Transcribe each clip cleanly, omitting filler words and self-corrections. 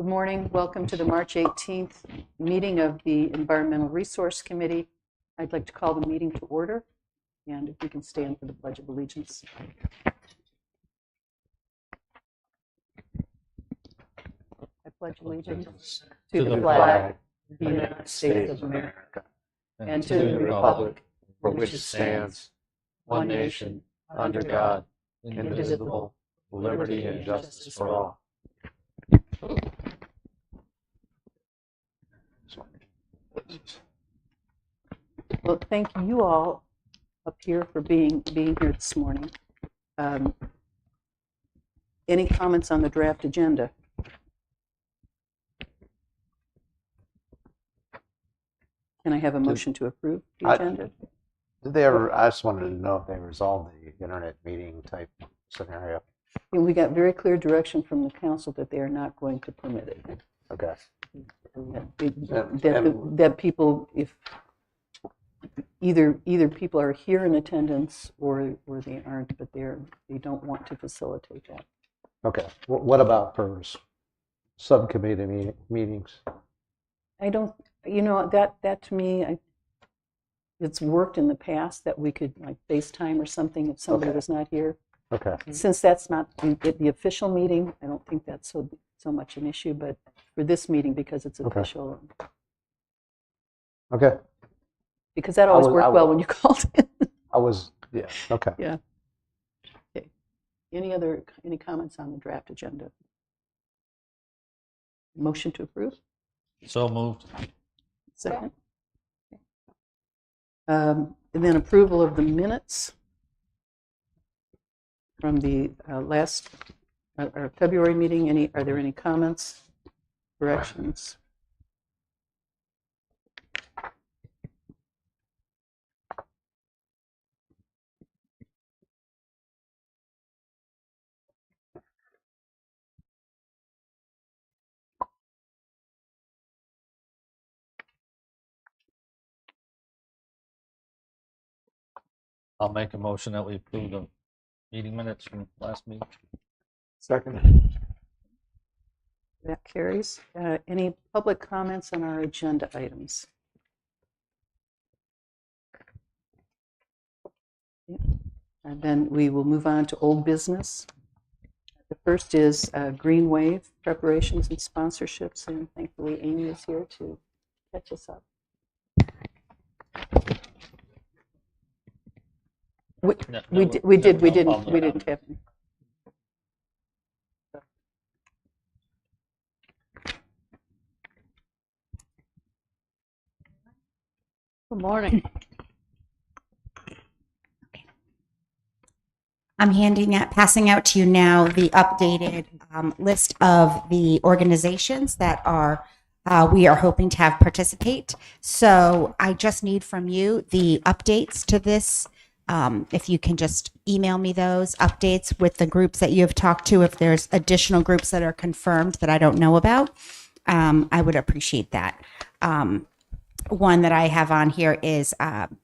Good morning. Welcome to the March 18th meeting of the Environmental Resource Committee. I'd like to call the meeting to order, and if we can stand for the Pledge of Allegiance. I pledge allegiance to the flag of the United States of America and to the republic for which it stands, one nation, under God, indivisible, with liberty and justice for all. Well, thank you all up here for being here this morning. Any comments on the draft agenda? Can I have a motion to approve the agenda? Did they ever? I just wanted to know if they resolved the internet meeting type scenario. And we got very clear direction from the council that they are not going to permit it. Okay. That people, if either people are here in attendance or they aren't, but they don't want to facilitate that. Okay. What about for subcommittee meetings? I don't, that to me, it's worked in the past that we could like FaceTime or something if somebody was not here. Okay. Since that's not the official meeting, I don't think that's so much an issue, but for this meeting, because it's official. Okay. Because that always worked well when you called in. Yeah. Okay. Yeah. Okay. Any comments on the draft agenda? Motion to approve? So moved. Second. And then approval of the minutes from the last our February meeting. Are there any comments, corrections? I'll make a motion that we approve the meeting minutes from last meeting. Second. That carries. Any public comments on our agenda items? And then we will move on to old business. The first is Green Wave preparations and sponsorships, and thankfully Amy is here to catch us up. We didn't have. Good morning. I'm passing out to you now the updated list of the organizations that we are hoping to have participate. So I just need from you the updates to this. If you can just email me those updates with the groups that you have talked to, if there's additional groups that are confirmed that I don't know about, I would appreciate that. One that I have on here is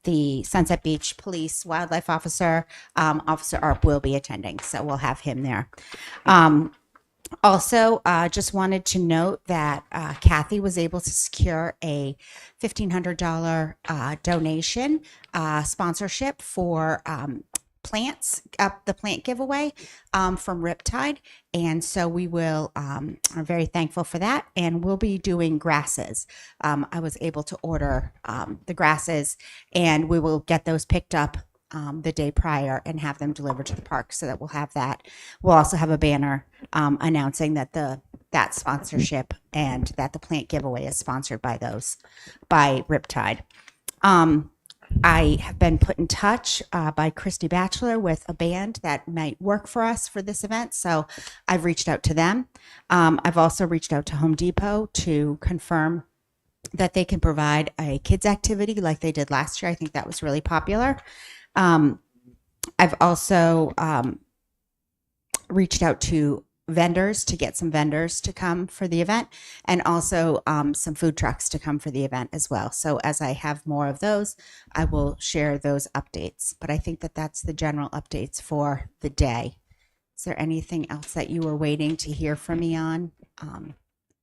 the Sunset Beach Police Wildlife Officer. Officer Arp will be attending, so we'll have him there. Also, just wanted to note that Kathy was able to secure a $1,500 donation sponsorship for plants, the plant giveaway from Riptide. And so we are very thankful for that. And we'll be doing grasses. I was able to order the grasses, and we will get those picked up the day prior and have them delivered to the park, so that we'll have that. We'll also have a banner announcing that that sponsorship and that the plant giveaway is sponsored by Riptide. I have been put in touch by Christy Batchelor with a band that might work for us for this event, so I've reached out to them. I've also reached out to Home Depot to confirm that they can provide a kids activity like they did last year. I think that was really popular. I've also reached out to vendors to get some vendors to come for the event, and also some food trucks to come for the event as well. So as I have more of those, I will share those updates. But I think that that's the general updates for the day. Is there anything else that you were waiting to hear from me on?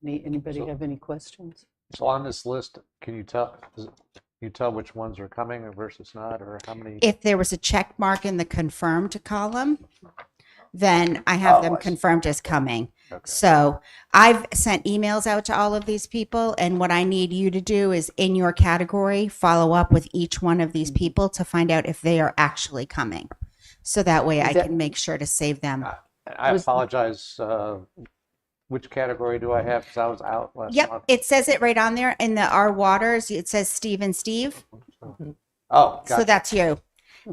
Anybody So- have any questions? So on this list, can you tell which ones are coming versus not, or how many? If there was a check mark in the confirmed column, then I have Oh, them I see. confirmed as coming. Okay. So I've sent emails out to all of these people, and what I need you to do is in your category, follow up with each one of these people to find out if they are actually coming. So that way I that- can make sure to save them. I Was- apologize. Which category do I have? Because I was out last Yep, month. it says it right on there in the Our Waters. It says Steve and Steve. Oh, So gotcha. that's you.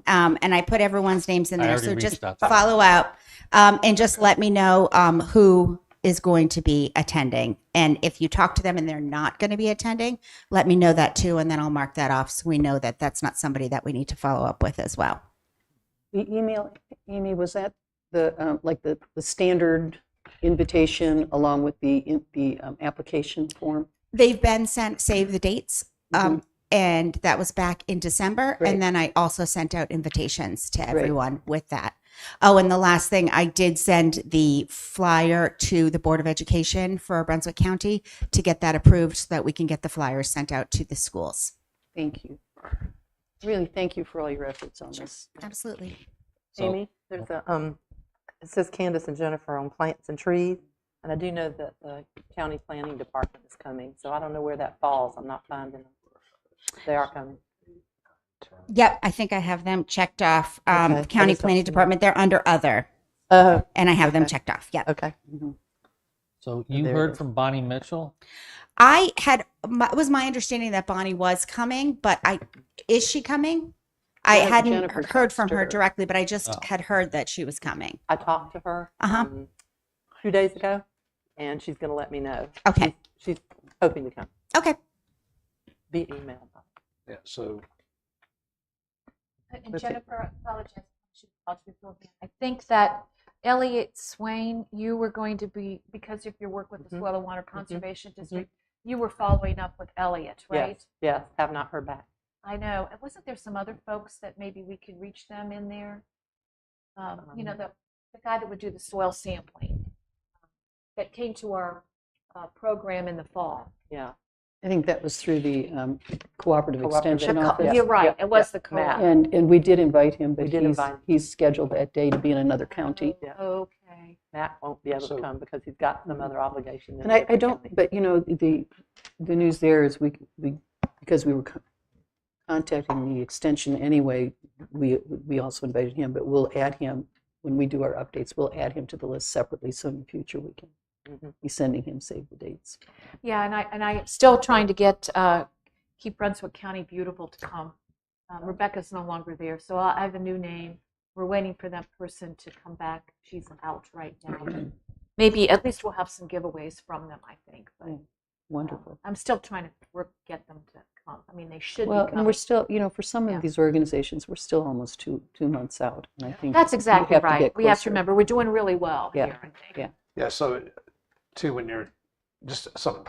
And I put everyone's names in I there. already So reached just out to them. follow up and just let me know who is going to be attending. And if you talk to them and they're not going to be attending, let me know that too. And then I'll mark that off so we know that that's not somebody that we need to follow up with as well. The email, Amy, was that the like the standard invitation along with the application form? They've been sent save the dates. And that was back in December. Right. And then I also sent out invitations to Right. everyone with that. Oh, and the last thing, I did send the flyer to the Board of Education for Brunswick County to get that approved so that we can get the flyers sent out to the schools. Thank you. Really, thank you for all your efforts on this. Absolutely. So- Amy, there's a, it says Candace and Jennifer on plants and trees, and I do know that the county planning department is coming, so I don't know where that falls. I'm not finding them. They are coming. Yep, I think I have them checked off. Okay. I County just don't Planning see them. Department, they're under other, Oh, and I have them Okay. checked off. Yep. okay. So you There it heard is. from Bonnie Mitchell? It was my understanding that Bonnie was coming, but is she coming? I hadn't Jennifer heard from texted her her. directly, but I just Oh. had heard that she was coming. I talked to her Uh-huh. 2 days ago, and she's going to let me know. Okay. She's hoping to come Okay. via email. Yeah, so And That's it. Jennifer, I apologize. I should have talked beforehand. I think that Elliot Swain, you were going to be, because of your work with the Mhm. Soil and Water Conservation District, you were following up with Elliot, right? Yes, yes, have not heard back. I know. And wasn't there some other folks that maybe we could reach them in there? You know, the guy that would do the soil sampling that came to our program in the fall. Yeah. I think that was through the Cooperative Cooperative Extension Extension. Office. You're right. Yeah, It was yeah, the Matt. co And we did invite him, but We did invite him. he's scheduled that day to be in another county. Yeah. Okay. Matt won't be able So- to come because he's got some other obligation. in And I different don't, county. but you know, the news there is we because we were contacting the extension anyway, we also invited him, but we'll add him when we do our updates, we'll add him to the list separately, so in the future we can Mhm. be sending him save the dates. Yeah, and I'm still trying to get Keep Brunswick County Beautiful to come. Rebecca's no longer there, so I have a new name. We're waiting for that person to come back. She's out right now. Maybe at least we'll have some giveaways from them, I think. But Wonderful. I'm still trying to get them to come. I mean, they should Well, be and we're coming. still, you know, for some Yeah. of these organizations, we're still almost two months out, and I think That's we exactly have to right. get We have to closer. remember we're doing really well Yeah, here, I think. yeah. yeah, so too, when you're just some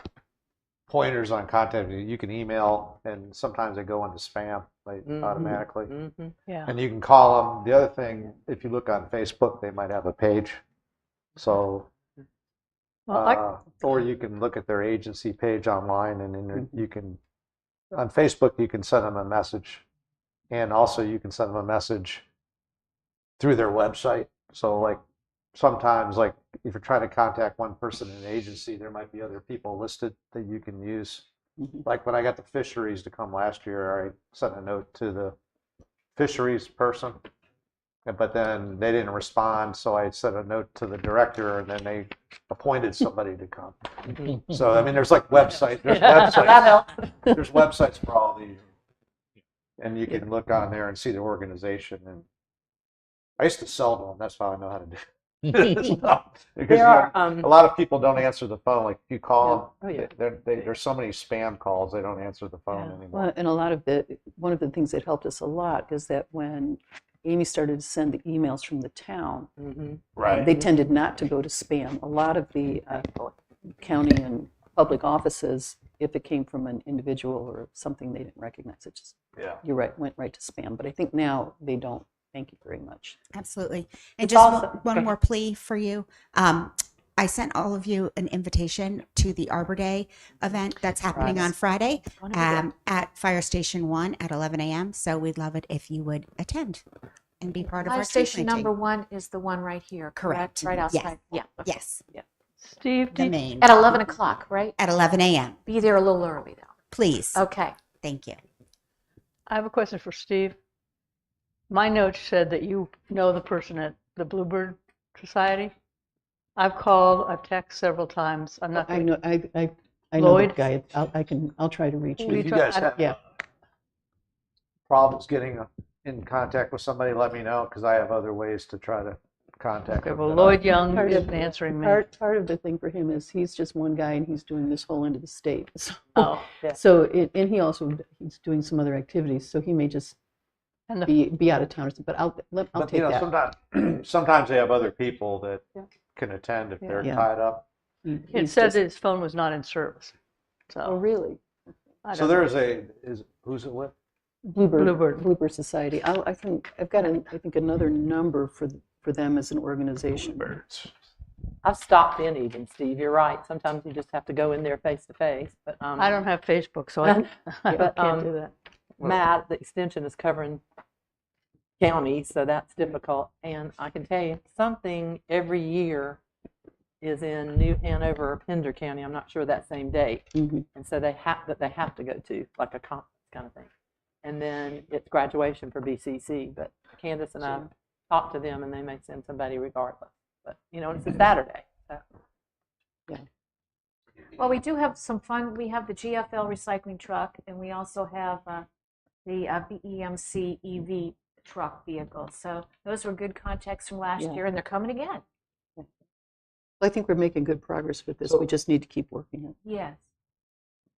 pointers on content, you can email, and sometimes they go into spam like Mhm. automatically. Mhm. Yeah. And you can call them. The other thing, if you look on Facebook, they might have a page. So, or you can look at their agency page online, and then you can, on Facebook, you can send them a message. And also you can send them a message through their website. So like sometimes, like if you're trying to contact one person in an agency, there might be other people listed that you can use. Mhm. Like when I got the fisheries to come last year, I sent a note to the fisheries person, but then they didn't respond, so I sent a note to the director, and then they appointed somebody to come. So I mean, there's like websites, there's That websites, helps. there's websites for all these, and you can look on there and see the organization. And I used to sell to them. That's how I know how to do it. Because There are, a lot of people don't answer the phone. Like if you call Oh, yeah. them, there's so many spam calls, they don't answer the phone Yeah. anymore. Well, and one of the things that helped us a lot is that when Amy started to send the emails from the town, Mhm. they tended not to go to spam. A lot of the county and public offices, if it came from an individual or something they didn't recognize, it just, Yeah. you're right, went right to spam. But I think now they don't. Thank you very much. Absolutely. And It's just also- one more plea for you. I I sent all of you an invitation to the Arbor Day event that's happening Right. on Friday Wanna do that. at Fire Station 1 at 11 a.m. So we'd love it if you would attend and be part of Fire our tree station planting. number 1 is the one right here, correct? Correct. Right Yes. outside. Yeah. okay. Yes, Steve, the main At 11 o'clock, right? at 11 a.m. Be there a little early, though. Please. Okay. Thank you. I have a question for Steve. My notes said that you know the person at the Bluebird Society. I've called, I've texted several times. I'm not. I know, I know the Lloyd? guy. I'll try to reach We him. If you try- guys I- have Yeah. problems getting in contact with somebody, let me know, because I have other ways to try to contact Okay, them. well, that Lloyd Young Part isn't of- answering me. Part of the thing for him is he's just one guy and he's doing this whole end of the state. So, Oh, Yeah. so and he also, he's doing some other activities, so he may just and the, be out of town or something, but I'll But, take that. sometimes they have other people that Yeah. can attend if they're Yeah. tied up. it He's said just- that his phone was not in service. Oh, So, really? I So don't know. who's it with? Bluebird Society. I think I've got I think another number for them as an organization. Birds. I've stopped in even, Steve, you're right. Sometimes you just have to go in there face to face, but, I don't have Facebook, so I But, can't do that. Matt, the extension is covering counties, so that's difficult. And I can tell you, something every year is in New Hanover or Pender County. I'm not sure that same date. Mhm. And so they have to go to, like a conference kind of thing. And then it's graduation for BCC, but Candace and I talked to them and they may send somebody regardless. But, it's a Saturday. So. Well, we do have some fun. We have the GFL recycling truck, and we also have the BEMC EV truck vehicle. So those were good contacts from last Yeah. year, and they're coming again. I think we're making good progress with this. So- We just need to keep working it. Yes.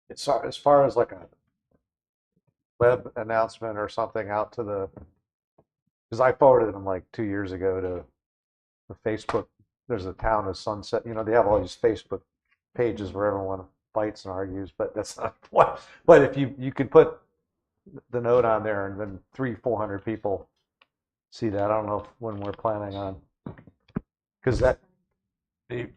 It's as far as like a web announcement or something out to because I forwarded them like 2 years ago to the Facebook. There's a town of Sunset. They have all these Facebook pages where everyone fights and argues, but that's not what. But if you could put the note on there and then 300-400 people see that, I don't know when we're planning on, because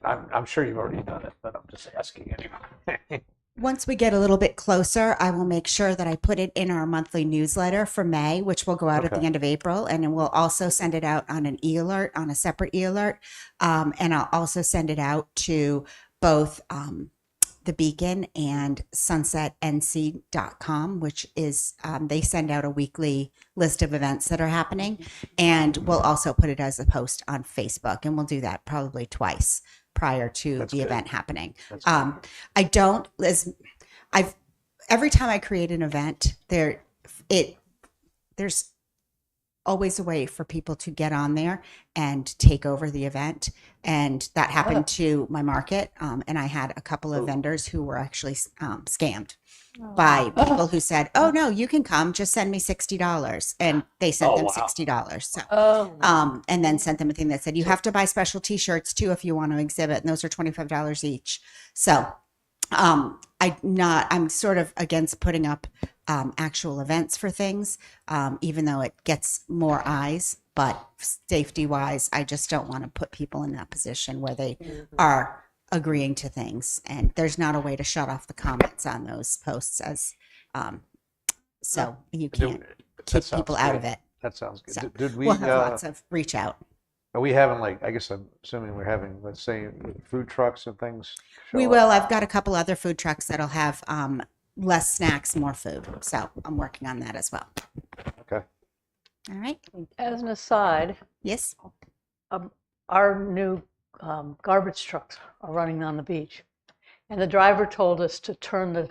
I'm sure you've already done it, but I'm just asking anyway. Once we get a little bit closer, I will make sure that I put it in our monthly newsletter for May, which will go out at the Okay. end of April. And then we'll also send it out on an e-alert, on a separate e-alert. And I'll also send it out to both the Beacon and sunsetnc.com, which is, they send out a weekly list of events that are happening. And we'll also put it as a post on Facebook. And we'll do that probably twice prior to That's the good. event happening. That's good. I don't, every time I create an event, there's always a way for people to get on there and take over the event. And that happened to my market. And I had a couple of vendors who were actually scammed by people who said, "Oh no, you can come, just send me $60." And they sent Oh, them wow. $60. So Oh, and then sent them a thing that said, you have to buy special t-shirts too if you want to exhibit, and those are $25 each. So I'm sort of against putting up actual events for things, even though it gets more eyes, but safety wise, I just don't want to put people in that position where they are agreeing to things, and there's not a way to shut off the comments on those posts as so you can't That keep sounds people out good. of it. That sounds good. So, Did we? We'll have lots of reach out. Are we having I guess I'm assuming we're having, let's say, food trucks and things? show We up? will. I've got a couple other food trucks that'll have less snacks, more food. So I'm working on that as well. Okay. All right. As an aside, Yes. our new garbage trucks are running on the beach, and the driver told us to turn the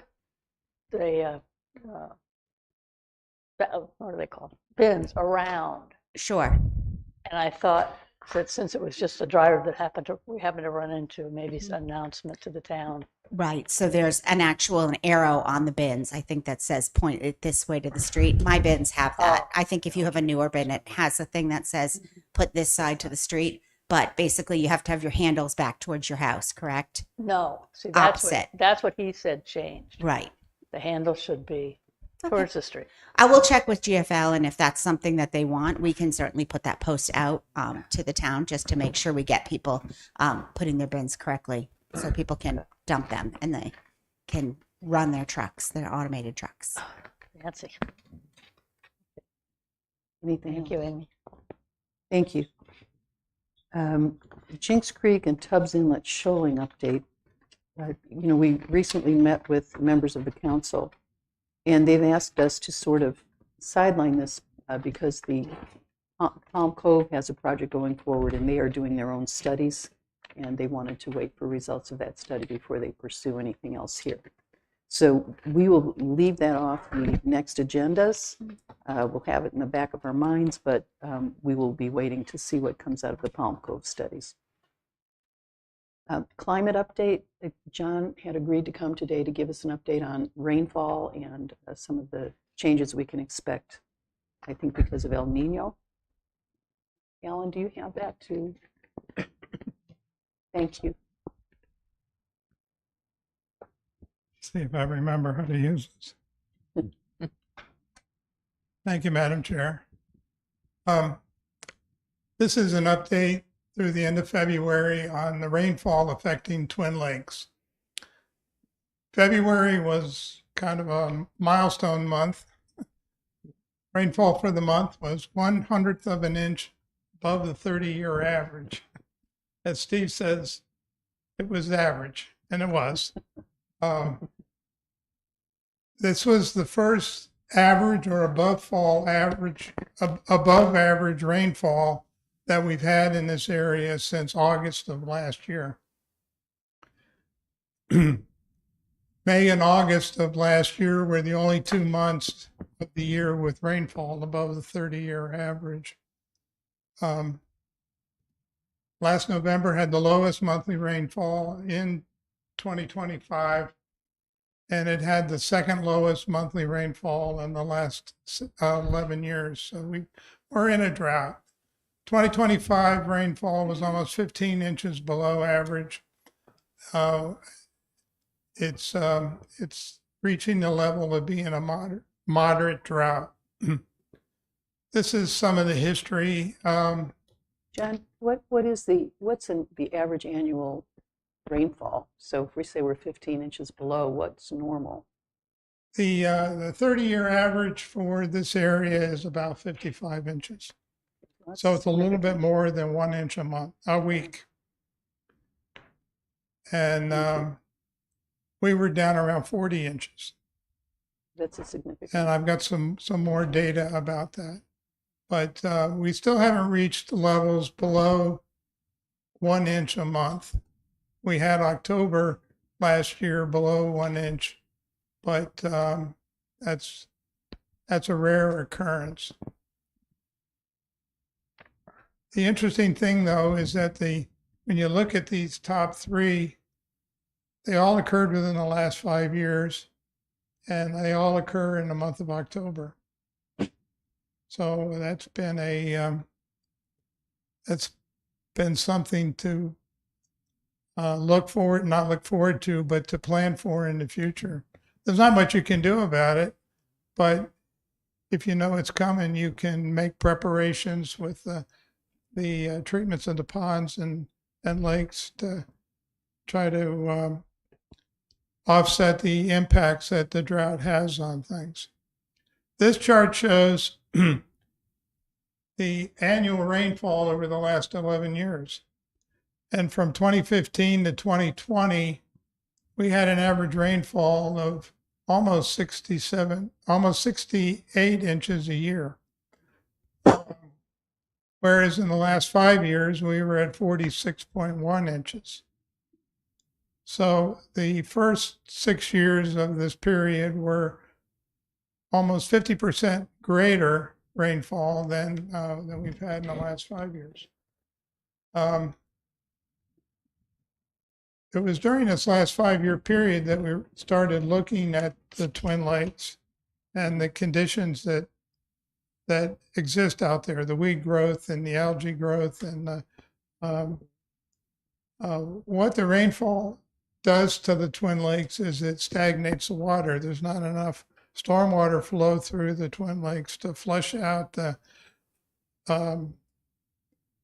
what are they called, bins around. Sure. And I thought that since it was just a driver that we happened to run into, maybe some announcement to the town. Right. So there's an arrow on the bins. I think that says point it this way to the street. My bins have that. I think if you have a newer bin, it has a thing that says put this side to the street. But basically, you have to have your handles back towards your house, correct? No, see, Opposite. that's what he said changed. Right. The handle should be towards the street. I will check with GFL, and if that's something that they want, we can certainly put that post out to the town just to make sure we get people putting their bins correctly, so people can dump them and they can run their trucks, their automated trucks. Fancy. Anything Thank else? you, Amy. Thank you. Jinx Creek and Tubbs Inlet shoaling update. We recently met with members of the council, and they've asked us to sort of sideline this because the Palm Cove has a project going forward, and they are doing their own studies, and they wanted to wait for results of that study before they pursue anything else here. So we will leave that off the next agendas. We'll have it in the back of our minds, but we will be waiting to see what comes out of the Palm Cove studies. Climate update. John had agreed to come today to give us an update on rainfall and some of the changes we can expect, I think because of El Nino. Alan, do you have that too? Thank you. See if I remember how to use this. Thank you, Madam Chair. This is an update through the end of February on the rainfall affecting Twin Lakes. February was kind of a milestone month. Rainfall for the month was 1/100th of an inch above the 30-year average. As Steve says, it was average, and it was. This was the first average or above average rainfall that we've had in this area since August of last year. May and August of last year were the only 2 months of the year with rainfall above the 30-year average. Last November had the lowest monthly rainfall in 2025, and it had the second lowest monthly rainfall in the last 11 years. So we're in a drought. 2025 rainfall was almost 15 inches below average. It's reaching the level of being a moderate drought. This is some of the history. John, what's in the average annual rainfall? So if we say we're 15 inches below, what's normal? The 30-year average for this area is about 55 inches. So it's a little bit more than 1 inch a week. And we were down around 40 inches. That's a significant. And I've got some more data about that. But we still haven't reached levels below 1 inch a month. We had October last year below 1 inch, but that's a rare occurrence. The interesting thing, though, is that when you look at these top three, they all occurred within the last 5 years, and they all occur in the month of October. So that's been something to not look forward to, but to plan for in the future. There's not much you can do about it, but if you know it's coming, you can make preparations with the treatments of the ponds and lakes to try to offset the impacts that the drought has on things. This chart shows the annual rainfall over the last 11 years. And from 2015 to 2020, we had an average rainfall of almost 68 inches a year. Whereas in the last 5 years, we were at 46.1 inches. So the first 6 years of this period were almost 50% greater rainfall than we've had in the last 5 years. It was during this last 5-year period that we started looking at the Twin Lakes and the conditions that exist out there, the weed growth and the algae growth, and what the rainfall does to the Twin Lakes is it stagnates the water. There's not enough stormwater flow through the Twin Lakes to flush out the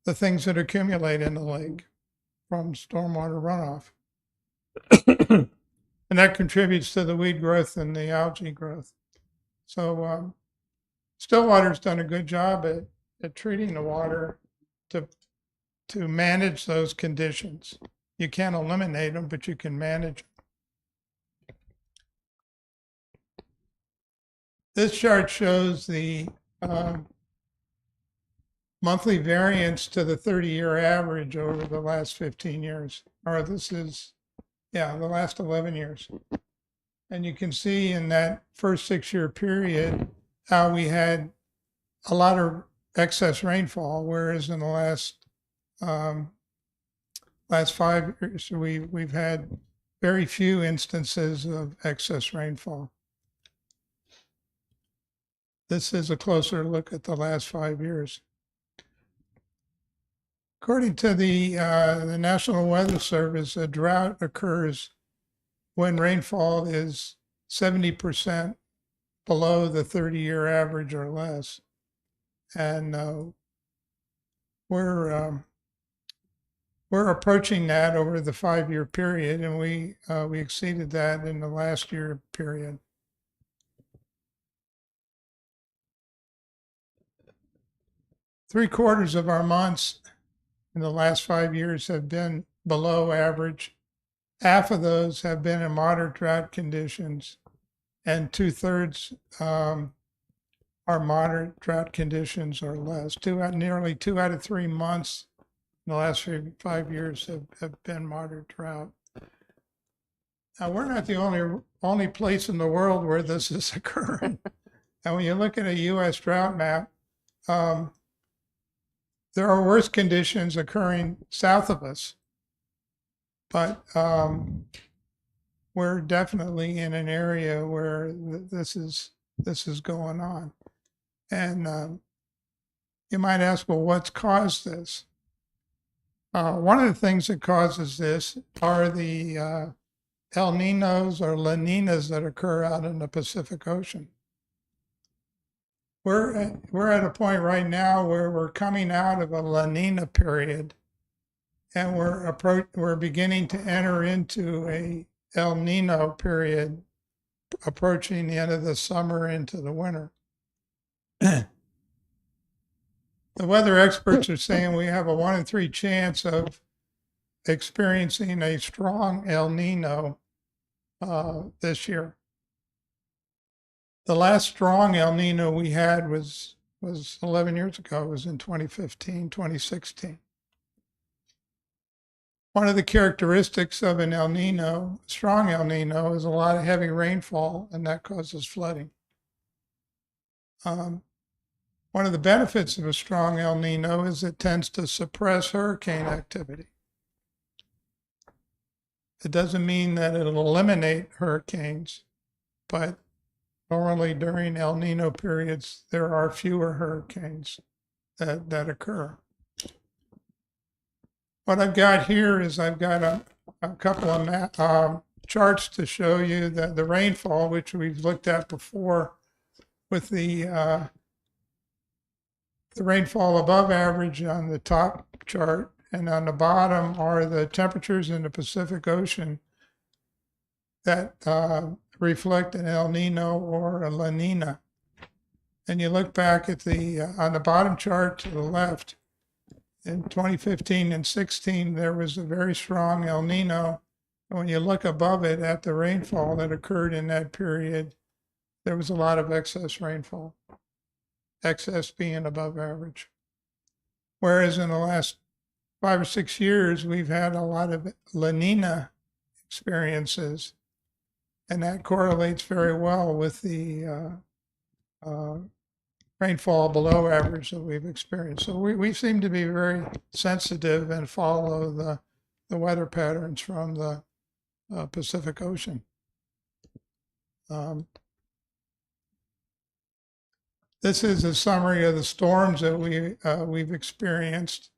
things that accumulate in the lake from stormwater runoff. And that contributes to the weed growth and the algae growth. So Stillwater's done a good job at treating the water to manage those conditions. You can't eliminate them, but you can manage them. This chart shows the monthly variance to the 30-year average over the last 15 years. Or this is, the last 11 years. And you can see in that first 6-year period how we had a lot of excess rainfall, whereas in the last 5 years we've had very few instances of excess rainfall. This is a closer look at the last 5 years. According to the National Weather Service, a drought occurs when rainfall is 70% below the 30-year average or less. And we're approaching that over the 5-year period, and we exceeded that in the last year period. Three-quarters of our months in the last 5 years have been below average. Half of those have been in moderate drought conditions, and 2/3 are moderate drought conditions or less. Nearly 2 out of 3 months in the last 5 years have been moderate drought. Now, we're not the only place in the world where this is occurring. And when you look at a U.S. drought map, there are worse conditions occurring south of us, but we're definitely in an area where this is going on. And you might ask, well, what's caused this? One of the things that causes this are the El Ninos or La Ninas that occur out in the Pacific Ocean. We're at a point right now where we're coming out of a La Nina period, and we're beginning to enter into a El Nino period, approaching the end of the summer into the winter. The weather experts are saying we have a 1 in 3 chance of experiencing a strong El Nino this year. The last strong El Nino we had was 11 years ago. It was in 2015, 2016. One of the characteristics of an El Nino, strong El Nino, is a lot of heavy rainfall, and that causes flooding. One of the benefits of a strong El Nino is it tends to suppress hurricane activity. It doesn't mean that it'll eliminate hurricanes, but normally during El Nino periods, there are fewer hurricanes that occur. What I've got here is I've got a couple of charts to show you the rainfall, which we've looked at before with the rainfall above average on the top chart, and on the bottom are the temperatures in the Pacific Ocean that reflect an El Nino or a La Nina. And you look back at on the bottom chart to the left, in 2015 and 16, there was a very strong El Nino. And when you look above it at the rainfall that occurred in that period, there was a lot of excess rainfall, excess being above average. Whereas in the last 5 or 6 years, we've had a lot of La Nina experiences, and that correlates very well with the rainfall below average that we've experienced. So we seem to be very sensitive and follow the weather patterns from the Pacific Ocean. This is a summary of the storms that we've experienced.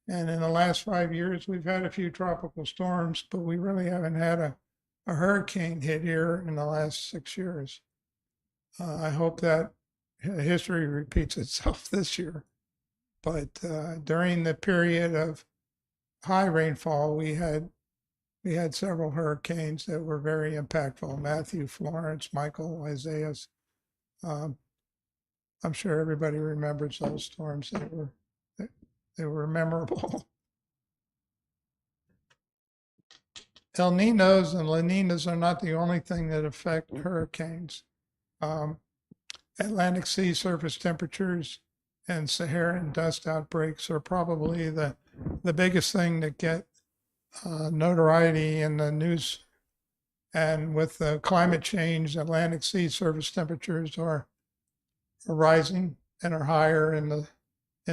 And in the last 5 years, we've had a few tropical storms, but we really haven't had a hurricane hit here in the last 6 years. I hope that history repeats itself this year. But during the period of high rainfall, we had several hurricanes that were very impactful. Matthew, Florence, Michael, Isaias. I'm sure everybody remembers those storms. They were memorable. El Ninos and La Ninas are not the only thing that affect hurricanes. Atlantic Sea surface temperatures and Saharan dust outbreaks are probably the biggest thing that get notoriety in the news. And with the climate change, Atlantic Sea surface temperatures are rising and are higher in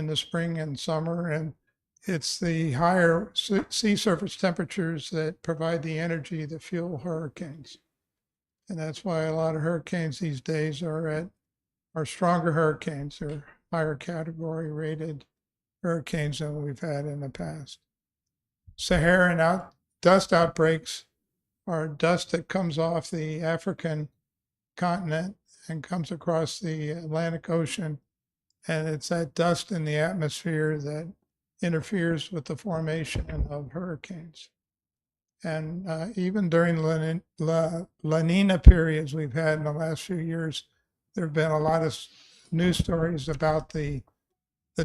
the spring and summer. And it's the higher sea surface temperatures that provide the energy that fuel hurricanes. And that's why a lot of hurricanes these days are stronger hurricanes or higher category rated hurricanes than we've had in the past. Saharan dust outbreaks are dust that comes off the African continent and comes across the Atlantic Ocean. And it's that dust in the atmosphere that interferes with the formation of hurricanes. And even during La Nina periods we've had in the last few years, there have been a lot of news stories about the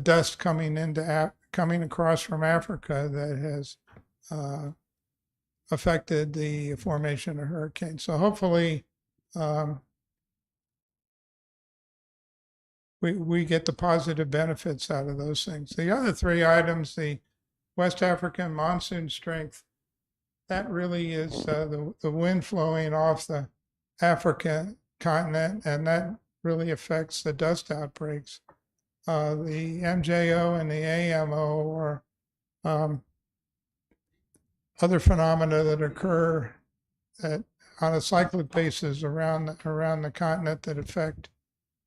dust coming across from Africa that has affected the formation of hurricanes. So hopefully we get the positive benefits out of those things. The other three items, the West African monsoon strength, that really is the wind flowing off the African continent, and that really affects the dust outbreaks. The MJO and the AMO are other phenomena that occur on a cyclic basis around the continent that affect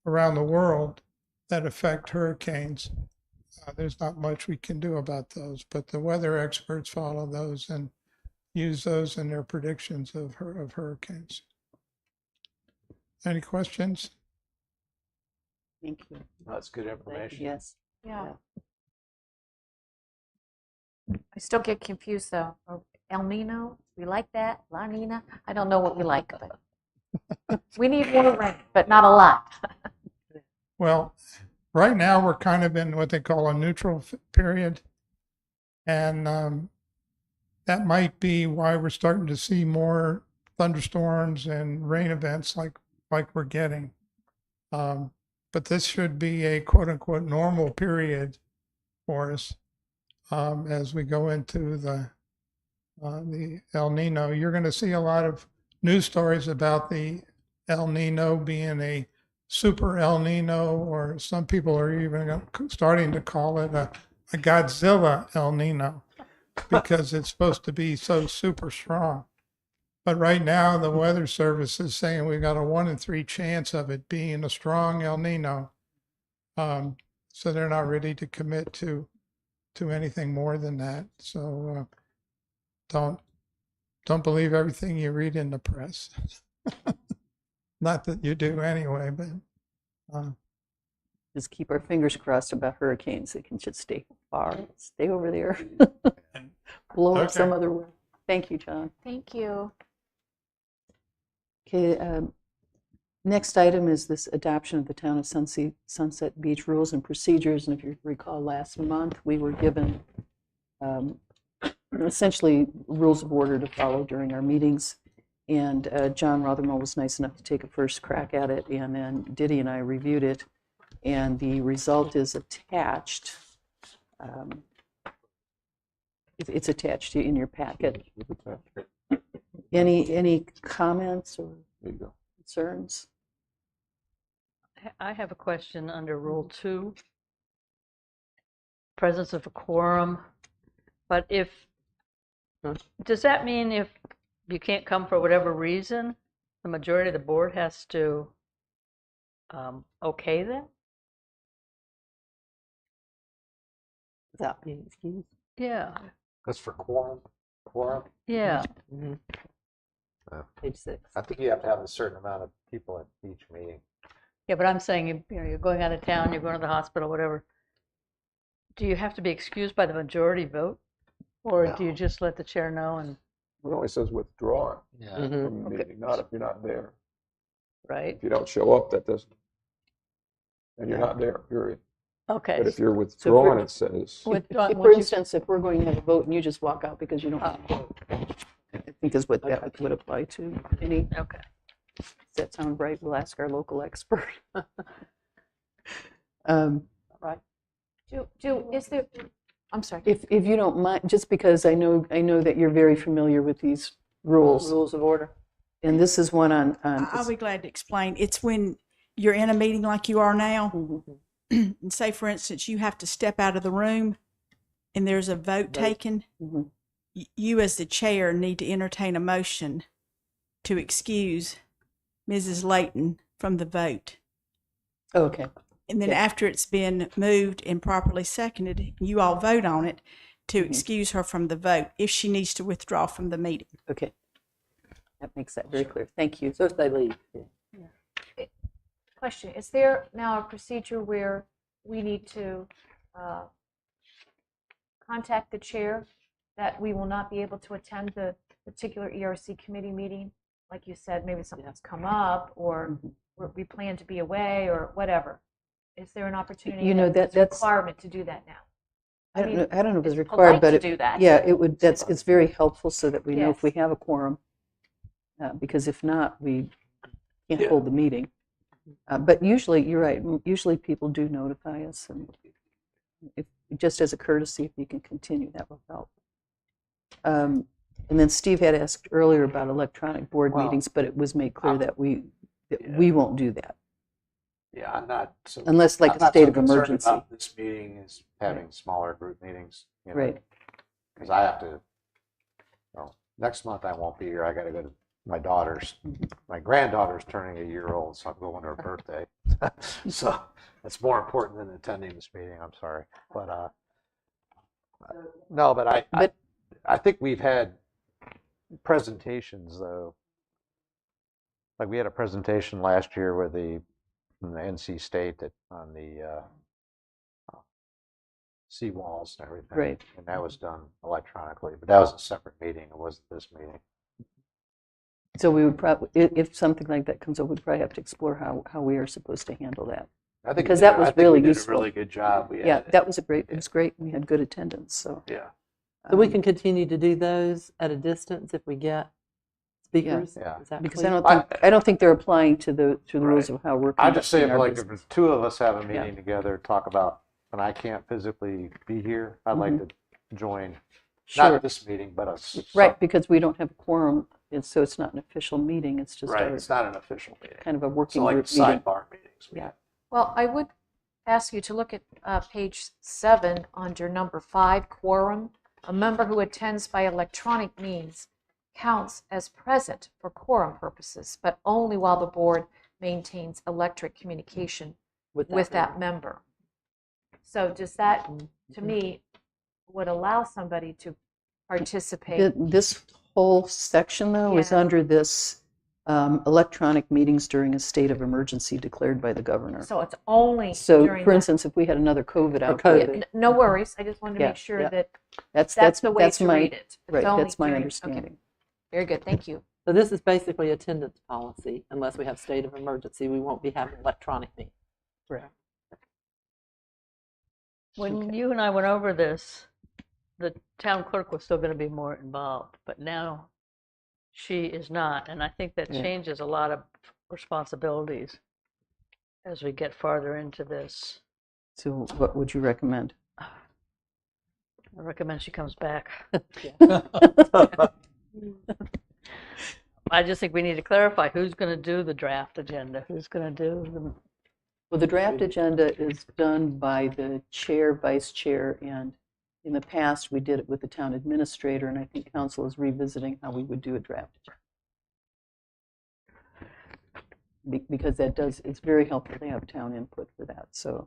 around the world that affect hurricanes. There's not much we can do about those, but the weather experts follow those and use those in their predictions of hurricanes. Any questions? Thank you. That's good Thank you. information. Yes. Yeah. I still get confused though. El Nino, we like that. La Nina, I don't know what we like of it. We need more rain, but not a lot. Well, right now we're kind of in what they call a neutral period. And that might be why we're starting to see more thunderstorms and rain events like we're getting. But this should be a quote unquote normal period for us as we go into the El Nino. You're going to see a lot of news stories about the El Nino being a super El Nino, or some people are even starting to call it a Godzilla El Nino because it's supposed to be so super strong. But right now, the Weather Service is saying we've got a 1 in 3 chance of it being a strong El Nino. So they're not ready to commit to anything more than that. So don't believe everything you read in the press. Not that you do anyway, but Just keep our fingers crossed about hurricanes. They can just stay over there, blow up some other way. Thank you, John. Thank you. Okay, next item is this adoption of the Town of Sunset Beach rules and procedures. And if you recall, last month we were given essentially rules of order to follow during our meetings. And John Rothermel was nice enough to take a first crack at it, and then Diddy and I reviewed it, and the result is attached. It's attached in your packet. Any comments or concerns? I have a question under Rule 2, presence of a quorum. But does that mean if you can't come for whatever reason, the majority of the board has to okay that? Without being excused? Yeah, That's for quorum. yeah. Page 6. I think you have to have a certain amount of people at each meeting. Yeah, but I'm saying, you're going out of town, you're going to the hospital, whatever. Do you have to be excused by the majority vote? Or do you No. just let the chair know and, It only says withdrawn Yeah. Mhm. from the Okay. meeting, not if you're not there. right? If you don't show up, that doesn't, and you're not there, period. Okay. But if you're So withdrawn, it says, Withdrawn, If, for once you- instance, if we're going to have a vote and you just walk out because you don't want to vote, I think is what that would apply to. Any, Okay. does that sound right? We'll ask our local expert. Um, Is there, I'm sorry. If you don't mind, just because I know that you're very familiar with these rules, Rules of order. and this is one on. I'll be glad to explain. It's when you're in a meeting like you are now, Mhm. and say, for instance, you have to step out of the room and there's a vote taken. Mhm. You, as the chair, need to entertain a motion to excuse Mrs. Layton from the vote. Okay. And then Okay. after it's been moved and properly seconded, you all vote on it to Mhm. excuse her from the vote if she needs to withdraw from the meeting. Okay. That makes that very clear. Thank you. So if they leave. Question, is there now a procedure where we need to contact the chair that we will not be able to attend the particular ERC committee meeting? Like you said, maybe something's come up, or we plan to be away, or whatever. Is there an opportunity? You know, that's a that's- requirement to do that now? I don't mean, know. I don't know if it's it's required, polite but to it, do that. yeah, it would. It's very helpful so that we know if we Yes. have a quorum, because if not, we can't Yeah. hold the meeting. But usually, you're right. Usually, people do notify us, and if just as a courtesy, if you can continue, that will help. And then Steve had asked earlier about electronic board Well, meetings, but it was made clear that we Yeah. won't do that Yeah, I'm not so. unless, like, I'm a not state so of concerned emergency. about this meeting is having smaller group meetings, you know, Right. because I have to, well, next month I won't be here. I got to go to my granddaughter's turning a year old, so I'm going to her birthday. So it's more important than attending this meeting. I'm sorry, but no, but I think we've had presentations though. Like we had a presentation last year with from the NC State that on the seawalls and everything. Right. And that was done electronically, but that was a separate meeting. It wasn't this meeting. So we would probably, if something like that comes up, we'd probably have to explore how we are supposed to handle that. I think Because we did- that was I think we really did useful. a really good job. We Yeah, had, that was it was great. We had good attendance, so. yeah, So we can continue to do those at a distance if we get speakers? Yeah. Is that Because clear? I don't think they're applying to the rules Right. of how we're I just say conducting if our like business. if two of us have a Yeah. meeting together, talk about, and I can't physically be here, I'd like to join, Sure. not this meeting, but Right, because we don't have a quorum, and so it's not an official meeting. It's just right. our, It's not an official meeting. kind of a It's working like group meeting. sidebar meetings. we Yeah. have. Well, I would ask you to look at page 7 under number 5, quorum. A member who attends by electronic means counts as present for quorum purposes, but only while the board maintains electric communication with that member. So does that, to me, would allow somebody to participate? This whole section, though, is Yeah. under this electronic meetings during a state of emergency declared by the governor. So it's only So, during for that- instance, if we had another COVID Or outbreak, COVID. No worries, I just wanted to Yeah, make sure yeah. that that's that's the way that's to my read it. It's right. only That's my during- okay. understanding. Very good, thank you. So this is basically attendance policy. Unless we have state of emergency, we won't be having electronic meetings. Correct. When you and I went over this, the town clerk was still going to be more involved, but now she is not. And I think that Yeah. changes a lot of responsibilities as we get farther into this. So, what would you recommend? I recommend she comes back. I just think we need to clarify who's going to do the draft agenda, who's going to do the. Well, the draft agenda is done by the chair, vice chair, and in the past, we did it with the town administrator, and I think council is revisiting how we would do a draft agenda. Because that does, it's very helpful to have town input for that, so.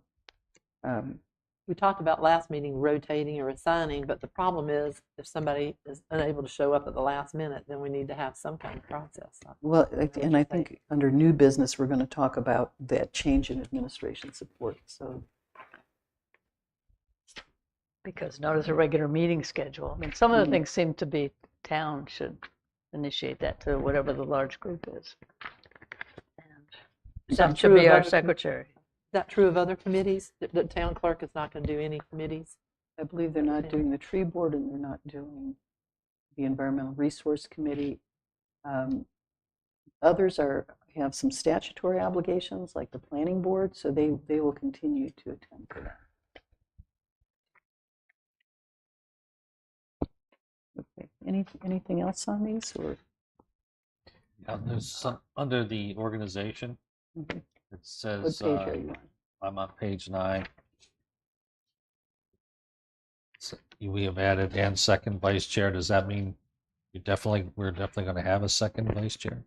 we talked about last meeting rotating or assigning, but the problem is if somebody is unable to show up at the last minute, then we need to have some kind of process. Well, and I think under new business, we're going to talk about that change in administration support. So, Because notice a regular meeting schedule. I mean, some of the things seem to be town should initiate that to whatever the large group is. And that should be our secretary. Is that true of other committees? The town clerk is not going to do any committees? I believe they're not doing the tree board and they're not doing the environmental resource committee. Others have some statutory obligations, like the planning board, so they will continue to attend to that. Okay. Anything else on these, or? There's some under the organization. Okay. It says What page are you on? I'm on page 9. So we have added and second vice chair. Does that mean we're definitely going to have a second vice chair?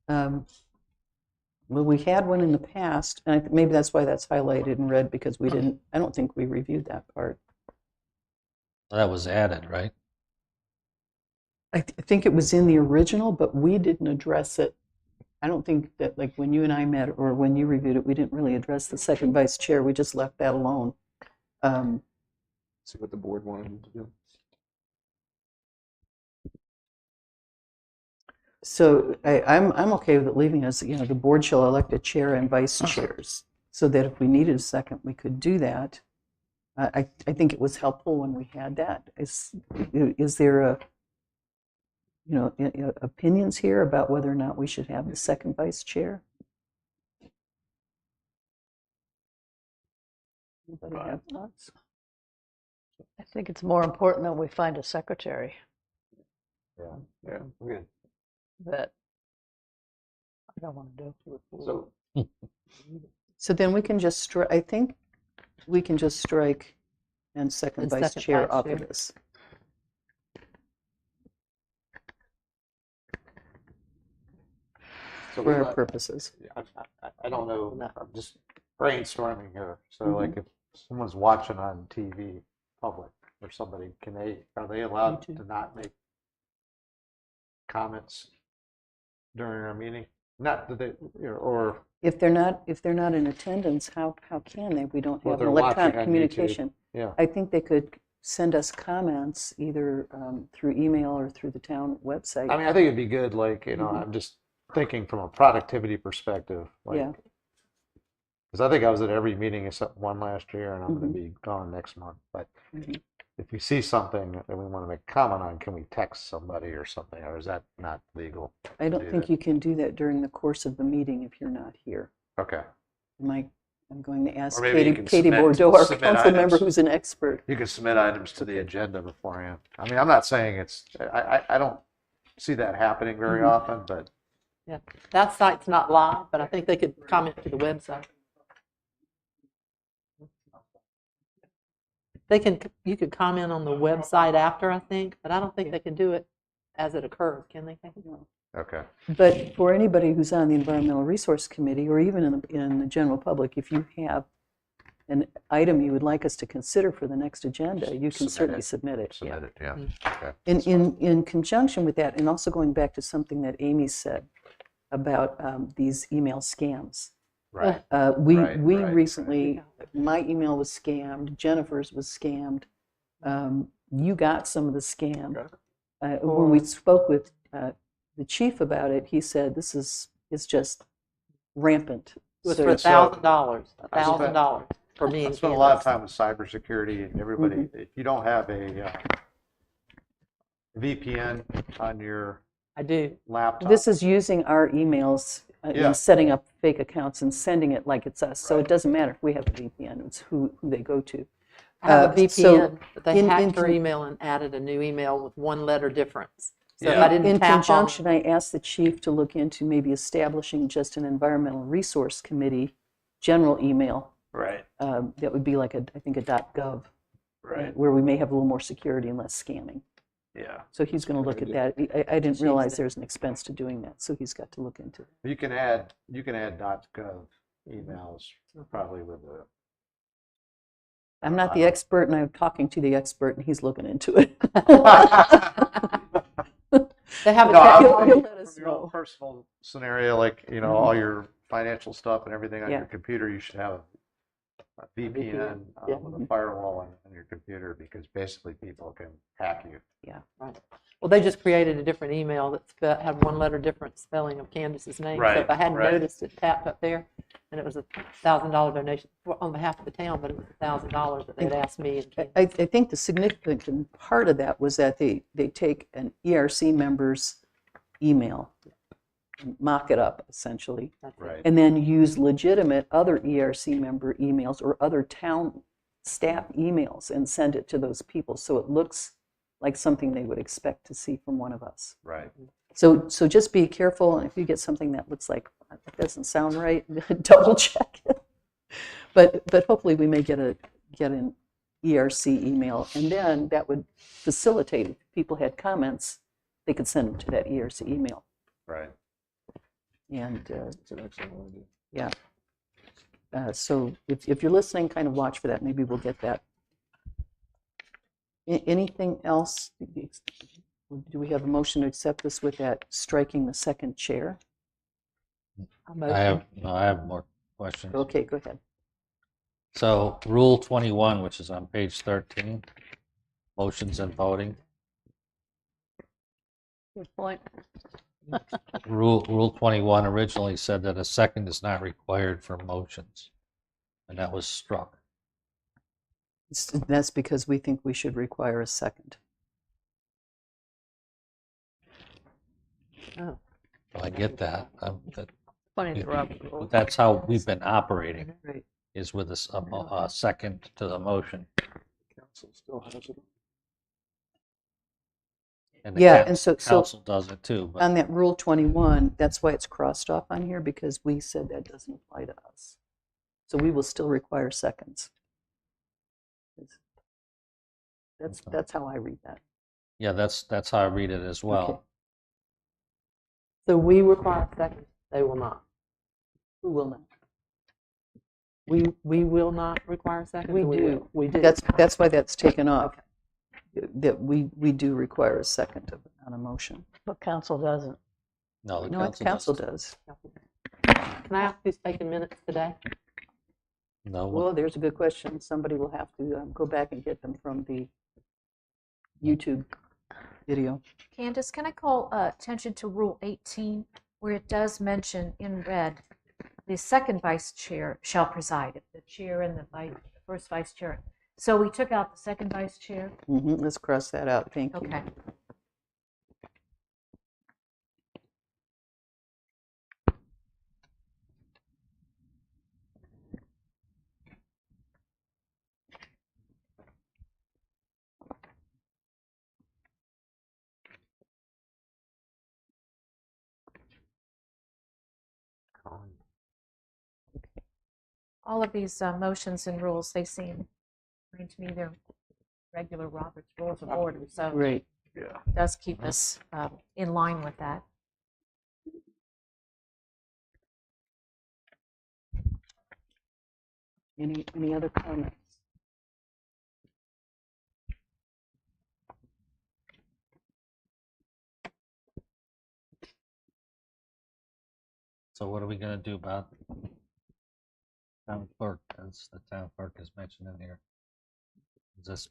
Well, we had one in the past, and maybe that's why that's highlighted in red, because we didn't. I don't think we reviewed that part. That was added, right? I think it was in the original, but we didn't address it. I don't think that, like, when you and I met or when you reviewed it, we didn't really address the second vice chair. We just left that alone. See what the board wanted to do. So I'm okay with it leaving as, the board shall elect a chair and vice chairs, so that if we needed a second, we could do that. I think it was helpful when we had that. Is there opinions here about whether or not we should have the second vice chair? Anybody have thoughts? I think it's more important that we find a secretary. Yeah, good. That I don't want to do. So, So then we can just strike. I think we can just strike and second And vice second chair vice off chair. of this. so For our we- purposes. I don't know. I'm just brainstorming here. So, like, if someone's watching on TV, public or somebody, are they allowed to not make comments during our meeting? Not that they, or If they're not in attendance, how can they? We don't Well, have they're electronic watching on YouTube. communication. yeah. I think they could send us comments either through email or through the town website. I mean, I think it'd be good. Like, I'm just thinking from a productivity perspective. Like, Yeah. Because I think I was at every meeting except one last year, and I'm going to be gone next month. But Mhm. if we see something that we want to make a comment on, can we text somebody or something, or is that not legal? I don't do think that? you can do that during the course of the meeting if you're not here. Okay. I'm going to ask Or maybe you Katie can submit- Bordeaux, our submit council member items. who's an expert. You can submit items to the agenda beforehand. I mean, I'm not saying it's. I don't see that happening very often, but Yeah, that site's not live, but I think they could comment to the website. You could comment on the website after, I think, but I don't think they can do it as it occurs, can they? okay. But for anybody who's on the Environmental Resource Committee, or even in the general public, if you have an item you would like us to consider for the next agenda, you can Submit certainly it. submit it. Yeah. Submit it. Yeah. Okay. In conjunction with that, and also going back to something that Amy said about these email scams. Right. We Right, right, recently, my email was scammed, Jennifer's was scammed. You got some of the scam. When we spoke with the chief about it, he said it's just rampant. It was So- for $1,000, $1,000 for me I and spent a lot of Candace. time with cybersecurity, and everybody. If you don't have a VPN on your I do. laptop, This is using our emails Yeah. and setting up fake accounts and sending it like it's us. So Right. it doesn't matter if we have a VPN, it's who they go to. I have a so VPN, but they in- hacked in their con- email and added a new email with one letter difference. So if Yeah. I didn't In tap on conjunction, I asked the chief to look into maybe establishing just an environmental resource committee general email. right, That would be like I think a .gov, right, where we may have a little more security and less scamming. yeah. So he's going to look at Very that. I didn't realize did. there's an expense to doing that, so he's got to look into it. You can add .gov emails, probably with the. I'm not the expert, and I'm talking to the expert, and he's looking into it. They have a No, tech- I'm he'll let us from your own know. personal scenario, like, you know, all your financial stuff and everything on Yeah. your computer, you should have a VPN Yeah. with a firewall on your computer, because basically people can hack you. Well, they just created a different email that had one letter different spelling of Candace's name. So Right, if I hadn't right. noticed it tapped up there, and it was a $1,000 donation on behalf of the town, but it was $1,000 that they'd asked me. And Candace. I think the significant part of that was that they take an ERC member's email, mock it up essentially, That's it. Right. and then use legitimate other ERC member emails or other town staff emails and send it to those people, so it looks like something they would expect to see from one of us. Right. So just be careful, and if you get something that looks like that doesn't sound right, double check it. But hopefully we may get an ERC email, and then that would facilitate, if people had comments, they could send them to that ERC email. Right. And yeah. So if you're listening, kind of watch for that. Maybe we'll get that. Anything else? Do we have a motion to accept this with that striking the second chair? I have more questions. Okay, go ahead. So Rule 21, which is on page 13, motions and voting. Good point. Rule 21 originally said that a second is not required for motions, and that was struck. That's because we think we should require a second. Oh, Well, I get that. Funny to Robert rules. That's how we've been operating, Right. is with a second to the motion. Council still has it. And the Yeah, and so council does it too. But on that Rule 21, that's why it's crossed off on here, because we said that doesn't apply to us. So we will still require seconds. That's how I read that. yeah, that's how I read it as well. Okay. so we require seconds. They will not. Who will not? We will not require seconds. We or do. will? We do. That's why that's taken off. That we do require a second on a motion. But council doesn't. No, the No, the council does. Can I ask who's taking minutes today? No, Well, there's a good question. Somebody will have to go back and get them from the YouTube video. Candace, can I call attention to Rule 18, where it does mention in red, the second vice chair shall preside, the chair and the first vice chair. So we took out the second vice chair. Let's cross that out. Thank you. Okay. All of these motions and rules, they seem, to me, they're regular Robert's Rules of Order. So Great. Yeah. it does keep us in line with that. Any other comments? So what are we going to do about town clerk, as the town clerk is mentioned in here? Does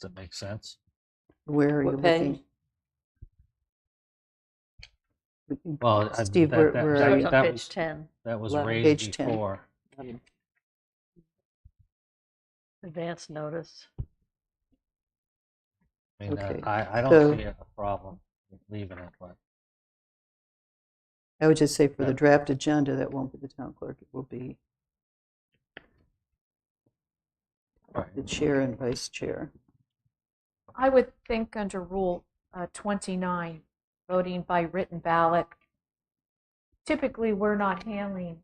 it make sense? Where are you What page? looking? Well, Steve, where are So you? it's on that page was 10, that was 11. raised Page 10. before. advance notice. I mean, Okay, I don't so- see a problem with leaving it, but I would just say for the Yeah. draft agenda, that won't be the town clerk. It will be the chair and vice chair. I would think under Rule 29, voting by written ballot, typically we're not handling,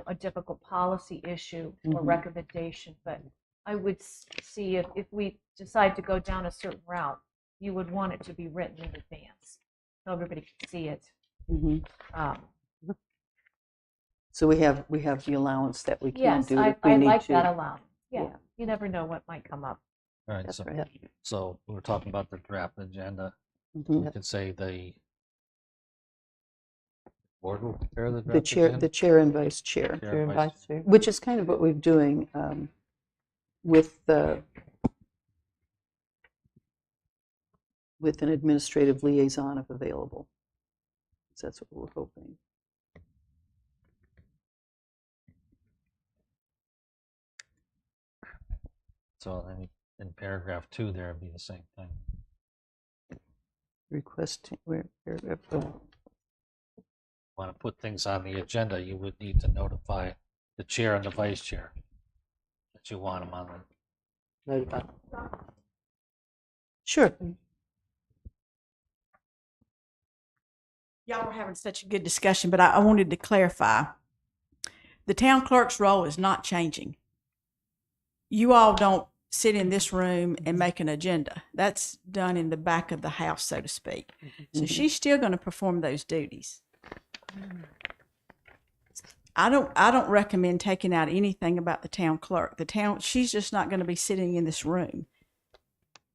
a difficult policy issue or Mhm. recommendation, but I would see if we decide to go down a certain route, you would want it to be written in advance, so everybody can see it. Mhm. Um, So we have the allowance that we can Yes, do I if we need like to. that allowance. Yeah, Yeah. you never know what might come up. All right, That's so, right. so we're talking about the draft agenda. Mhm. We could say the board will prepare the The draft chair, agenda. the chair and vice chair, Chair Chair and and vice vice chair. which is kind of what we're doing with with an administrative liaison if available. So that's what we're hoping. So then in paragraph 2 there would be the same thing. Requesting, Want to put things on the agenda, you would need to notify the chair and the vice chair that you want them on the. Notify. sure. Y'all were having such a good discussion, but I wanted to clarify. The town clerk's role is not changing. You all don't sit in this room and make an agenda. That's done in the back of the house, so to speak. So she's still going to perform those duties. I don't recommend taking out anything about the town clerk. She's just not going to be sitting in this room.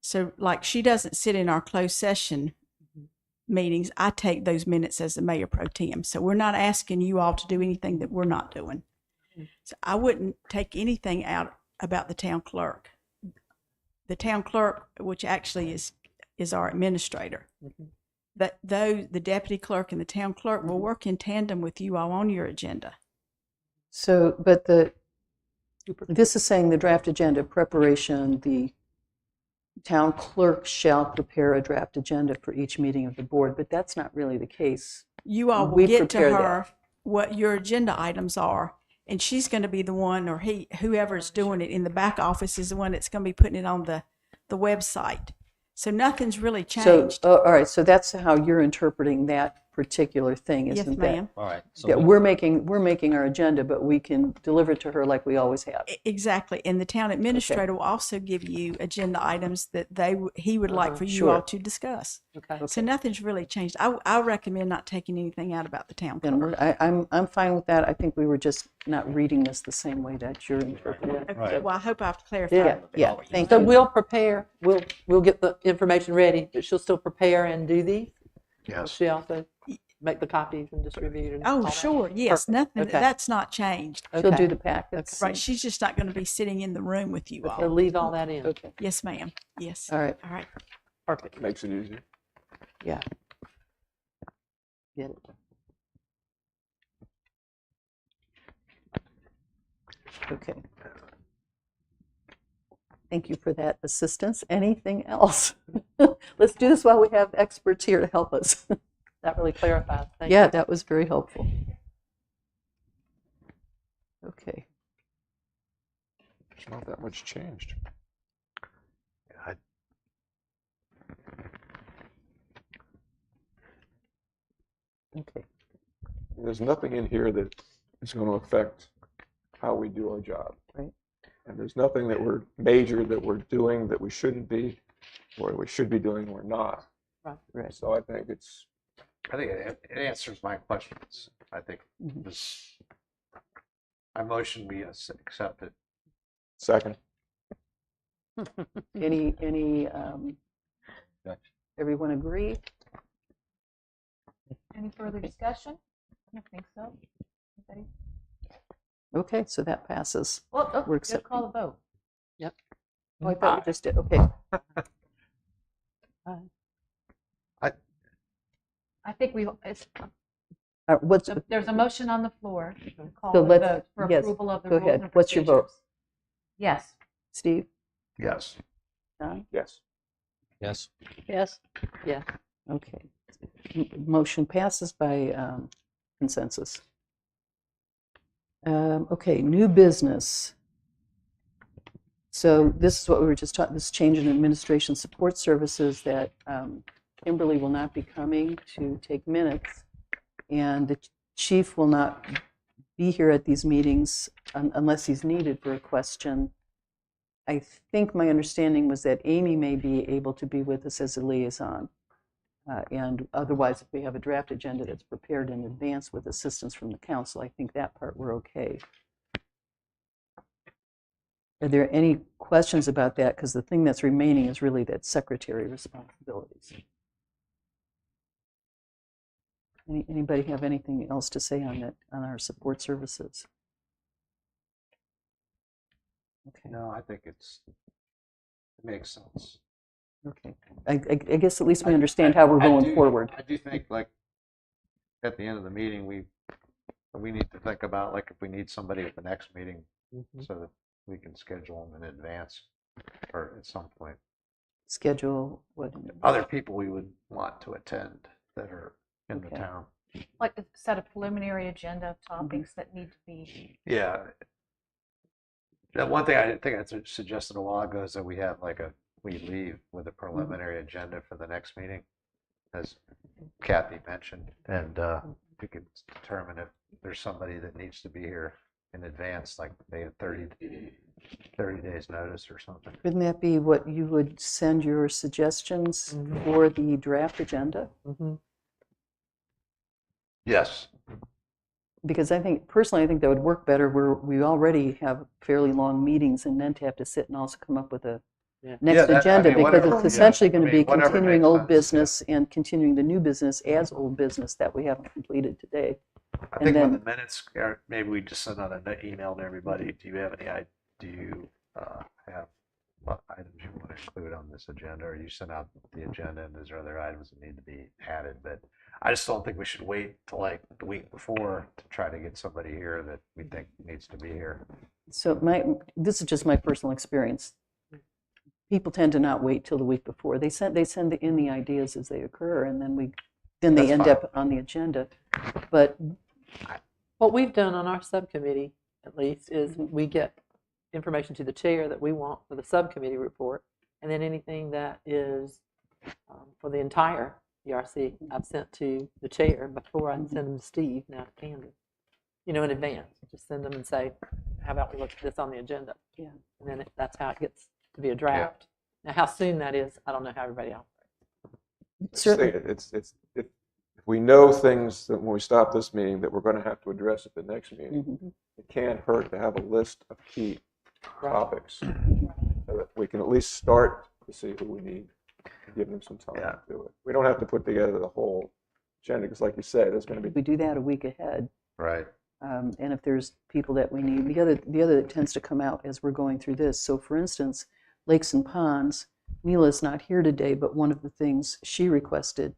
So like she doesn't sit in our closed session meetings. I take those minutes as the mayor pro tem. So we're not asking you all to do anything that we're not doing. So I wouldn't take anything out about the town clerk. The town clerk, which actually is our administrator, that the deputy clerk and the town clerk will work in tandem with you all on your agenda. So, but this is saying the draft agenda preparation, the town clerk shall prepare a draft agenda for each meeting of the board, but that's not really the case. You all will We get to prepare her what your agenda items are, and she's going to be the one, or whoever's doing it in the back office is the one that's going to be putting it on the website. So nothing's really changed. So, all right, so that's how you're interpreting that particular thing, Yes, isn't ma'am. All right. So that? Yeah, we're making our agenda, but we can deliver it to her like we always have. Exactly. And the town administrator will also give you agenda items that he would like for you Sure. all to discuss. Okay. So nothing's really changed. I recommend not taking anything out about the town Then clerk. I'm fine with that. I think we were just not reading this the same way that you're interpreting it. Okay, Right. well, I hope I've clarified Yeah, a little bit yeah, for you. thank So you. we'll prepare, we'll get the information ready, but she'll still prepare and do these? Will Yes. she also make the copies and distribute and all Oh, that? sure. Yes, Perfect. nothing. Okay. That's not changed. She'll Okay. do the packets. Right. She's just not going to be sitting in the room with you So all. leave all that in. Okay, Yes, ma'am. Yes. all right, All right. Perfect. Makes it easier. yeah. Get it. Okay. Thank you for that assistance. Anything else? Let's do this while we have experts here to help us. That really clarifies. Thank Yeah, you. that was very helpful. Okay. There's not that much changed. I- Okay. There's nothing in here that is going to affect how we do our job. Right. And there's nothing that we're major that we're doing that we shouldn't be, or we should be doing or not. Right. So I think it's, I think it answers my questions. I think Mhm. this, I motion we accept it. second. Any, Gotcha. everyone agree? Any further discussion? I don't think so. Anybody? Okay, so that passes. Well, oh, We're let's call the vote. Oh, I thought we just did, okay. I think there's a motion on the floor to call So the let's- vote for yes, approval of the go rules ahead. and What's your vote? procedures. Yes. Steve? Yes. John? Yes. Yes. Yes. Yeah. Okay. Motion passes by consensus. Okay, new business. So this is what we were just talking, this change in administration support services that Kimberly will not be coming to take minutes, and the chief will not be here at these meetings unless he's needed for a question. I think my understanding was that Amy may be able to be with us as a liaison. And otherwise, if we have a draft agenda that's prepared in advance with assistance from the council, I think that part we're okay. Are there any questions about that? Because the thing that's remaining is really that secretary responsibilities. Anybody have anything else to say on that, on our support services? Okay. No, I think it makes sense. Okay. I guess at least we understand how we're going forward. I do think, like, at the end of the meeting, we need to think about, like, if we need somebody at the next meeting, so that we can schedule them in advance or at some point. Schedule what? Other people we would want to attend that are in the Okay. town. Like to set a preliminary agenda of topics that need to be. Yeah. That one thing I think I suggested a while ago is that we have like we leave with a preliminary agenda for the next meeting, as Kathy mentioned, and we could determine if there's somebody that needs to be here in advance, like they have 30 days notice or something. Wouldn't that be what you would send your suggestions for the draft agenda? Yes. Because I think, personally, I think that would work better where we already have fairly long meetings and then to have to sit and also come up with a next agenda, because whatever, it's essentially going to be whatever continuing makes old sense, business and continuing the new business as old business that we haven't completed today. I And think when then- the minutes are, maybe we just send out an email to everybody. Do you have any? Do you have what items you want to include on this agenda, or you send out the agenda and is there other items that need to be added? But I just don't think we should wait till like the week before to try to get somebody here that we think needs to be here. So this is just my personal experience. People tend to not wait till the week before. They send in the ideas as they occur, and then they That's end fine. up on the agenda. But What we've done on our subcommittee, at least, is we get information to the chair that we want for the subcommittee report, and then anything that is for the entire ERC, I've sent to the chair before I send them to Steve, now to Candace, in advance. Just send them and say, how about we look at this on the agenda? Yeah. And then that's how it gets to be a draft. Now, how soon that is, I don't know how everybody else. certainly, If we know things that when we stop this meeting that we're going to have to address at the next meeting, it can't hurt to have a list of key topics so that we can at least start to see who we need and give them some time to do it. We don't have to put together the whole agenda because, like you said, there's going to be. we do that a week ahead. Right. And if there's people that we need, the other that tends to come out as we're going through this. So, for instance, lakes and ponds. Neela's not here today, but one of the things she requested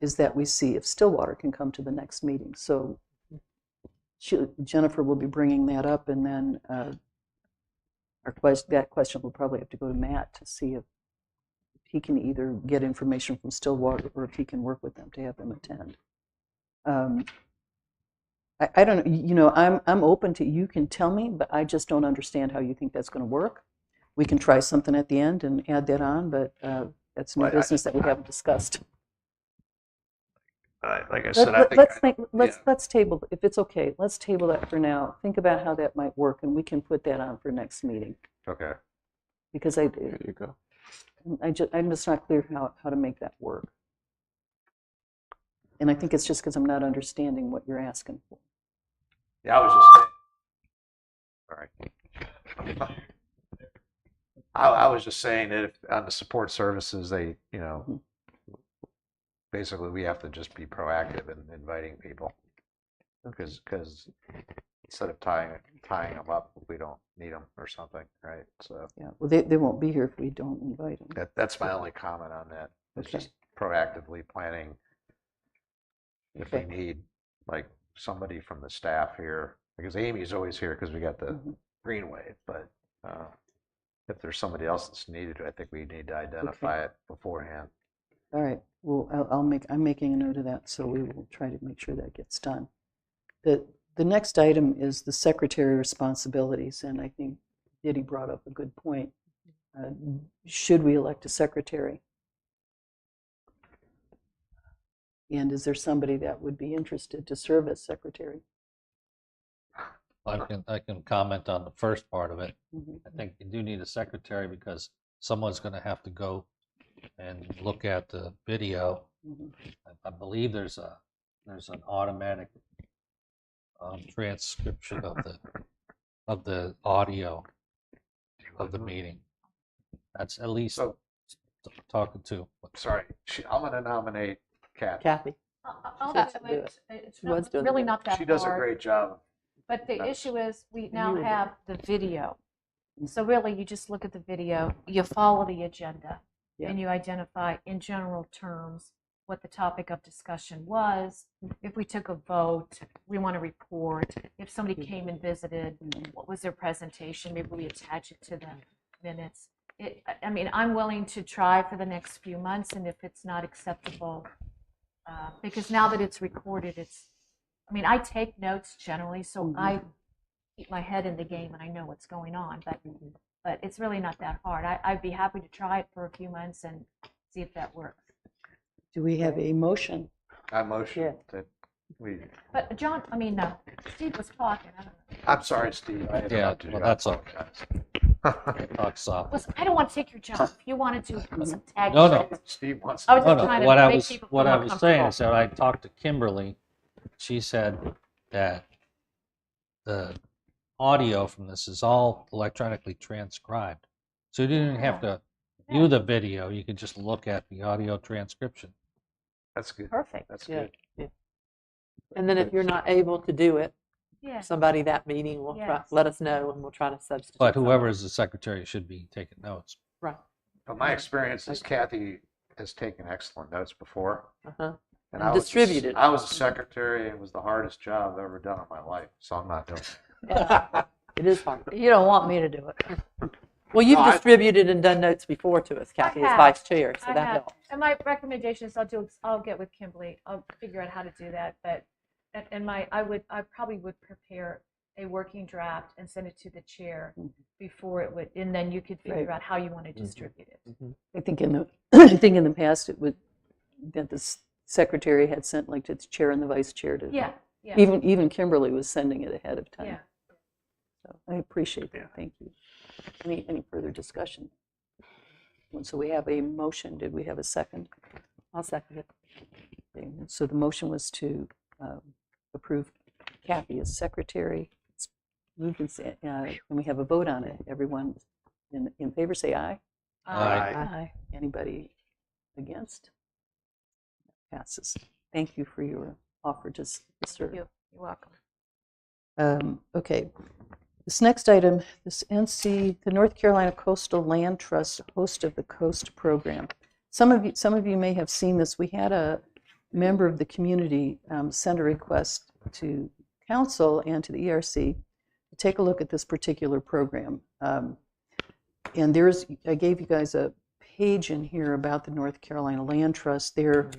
is that we see if Stillwater can come to the next meeting. So, Jennifer will be bringing that up, and then that question will probably have to go to Matt to see if he can either get information from Stillwater or if he can work with them to have them attend. I don't know, I'm open to, you can tell me, but I just don't understand how you think that's going to work. We can try something at the end and add that on, but that's new Well, business that we haven't discussed. Like I said, I think Let's table, if it's okay, let's table that for now. Think about how that might work, and we can put that on for next meeting. okay. Because There you go. I'm just not clear how to make that work. And I think it's just because I'm not understanding what you're asking for. Yeah, I was just saying. All right. I was just saying that if on the support services, they, basically we have to just be proactive in inviting people, because instead of tying them up if we don't need them or something, right? So Yeah, well, they won't be here if we don't invite them. that's my only comment on that. It's Okay. just proactively planning if we need like somebody from the staff here, because Amy's always here because we got the green wave, but if there's somebody else that's needed, I think we need to identify it beforehand. All right, well, I'm making a note of that, so we will try to make sure that gets done. The next item is the secretary responsibilities, and I think Diddy brought up a good point. Should we elect a secretary? And is there somebody that would be interested to serve as secretary? I can comment on the first part of it. Mhm. I think you do need a secretary because someone's going to have to go and look at the video I believe there's an automatic transcription of the audio of the meeting. That's at least So, talking to. sorry, I'm going to nominate Kathy. Kathy. I'll Yes, do do it. it. It's She was doing really it. not that She does a hard. great job. But the That's- issue is, we you now would do have the video. So really, you just look at the video, you follow the agenda, Yeah. and you identify in general terms what the topic of discussion was. If we took a vote, we want to report. If somebody came and visited, what was their presentation? Maybe we attach it to the minutes. I mean, I'm willing to try for the next few months, and if it's not acceptable, because now that it's recorded, I mean, I take notes generally, so I keep my head in the game and I know what's going on, but it's really not that hard. I'd be happy to try it for a few months and see if that works. Do we have a motion? I motion that we, But John, I mean, no, Steve was talking. I don't know. I'm sorry, Steve. I interrupted well, you. I that's okay. apologize. Talk soft. Listen, I don't want to take your job. If you wanted to tag No, me, no. Steve wants I was to. just trying to What I make was people what feel I more was saying comfortable. is that I talked to Kimberly. She said that the audio from this is all electronically transcribed, so you didn't have to view the video. You could just look at the audio transcription. That's good. Perfect. That's Yeah. good. Yeah. And then if you're not able to do it, Yeah. somebody that meeting will Yes. let us know, and we'll try to substitute. But whoever somebody. is the secretary should be taking notes. Right. But my experience is Kathy has taken excellent notes before. Uh-huh. And And I was distributed. I was a secretary. It was the hardest job I've ever done in my life. So I'm not doing it. It is hard. You don't want me to do it. Well, you've No, I- distributed and done notes before to us, Kathy, as have. vice chair, so I that have. helps. And my recommendation is I'll get with Kimberly. I'll figure out how to do that. But I probably would prepare a working draft and send it to the chair before it would, and then you could figure Right. out how you want to distribute it. I think in the, I think in the past it would, that the secretary had sent like to the chair and the vice chair to. Yeah, yeah, Even Kimberly was sending it ahead of time. yeah. So I appreciate that. Thank you. Any further discussion? So we have a motion. Did we have a second? I'll second it. Okay, so the motion was to approve Kathy as secretary. It's moved and we have a vote on it. Everyone in favor say aye. Aye. Aye. Anybody against? Passes. Thank you for your offer to serve. You're welcome. Okay. This next item, this NC, the North Carolina Coastal Land Trust Host of the Coast program. Some of you may have seen this. We had a member of the community send a request to council and to the ERC to take a look at this particular program. And I gave you guys a page in here about the North Carolina Land Trust. They're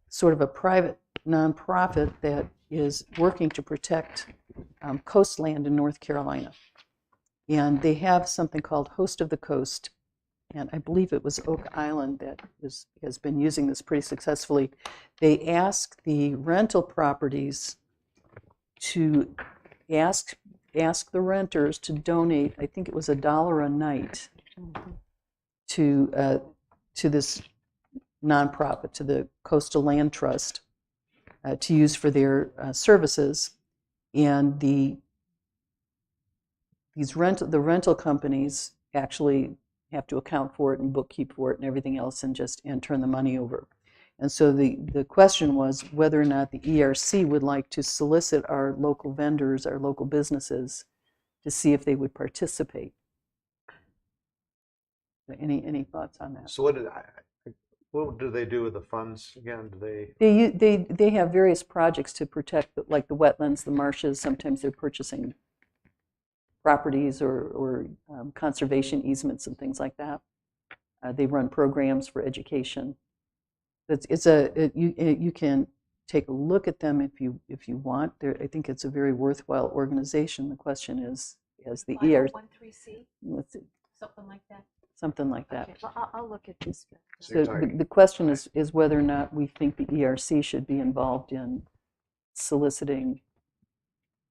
sort of a private nonprofit that is working to protect coastland in North Carolina. And they have something called Host of the Coast. And I believe it was Oak Island that has been using this pretty successfully. They ask the rental properties to ask the renters to donate, I think it was $1 a night, to this nonprofit, to the Coastal Land Trust, to use for their services. And the rental companies actually have to account for it and bookkeep for it and everything else and turn the money over. And so the question was whether or not the ERC would like to solicit our local vendors, our local businesses, to see if they would participate. Any thoughts on that? So what do they do with the funds again? Do they? They have various projects to protect, like the wetlands, the marshes. Sometimes they're purchasing properties or conservation easements and things like that. They run programs for education. You can take a look at them if you want. I think it's a very worthwhile organization. The question is, as the ERC, 501(c), let's see, something like that. something like that. Okay, well, I'll look at this. So the question is whether or not we think the ERC should be involved in soliciting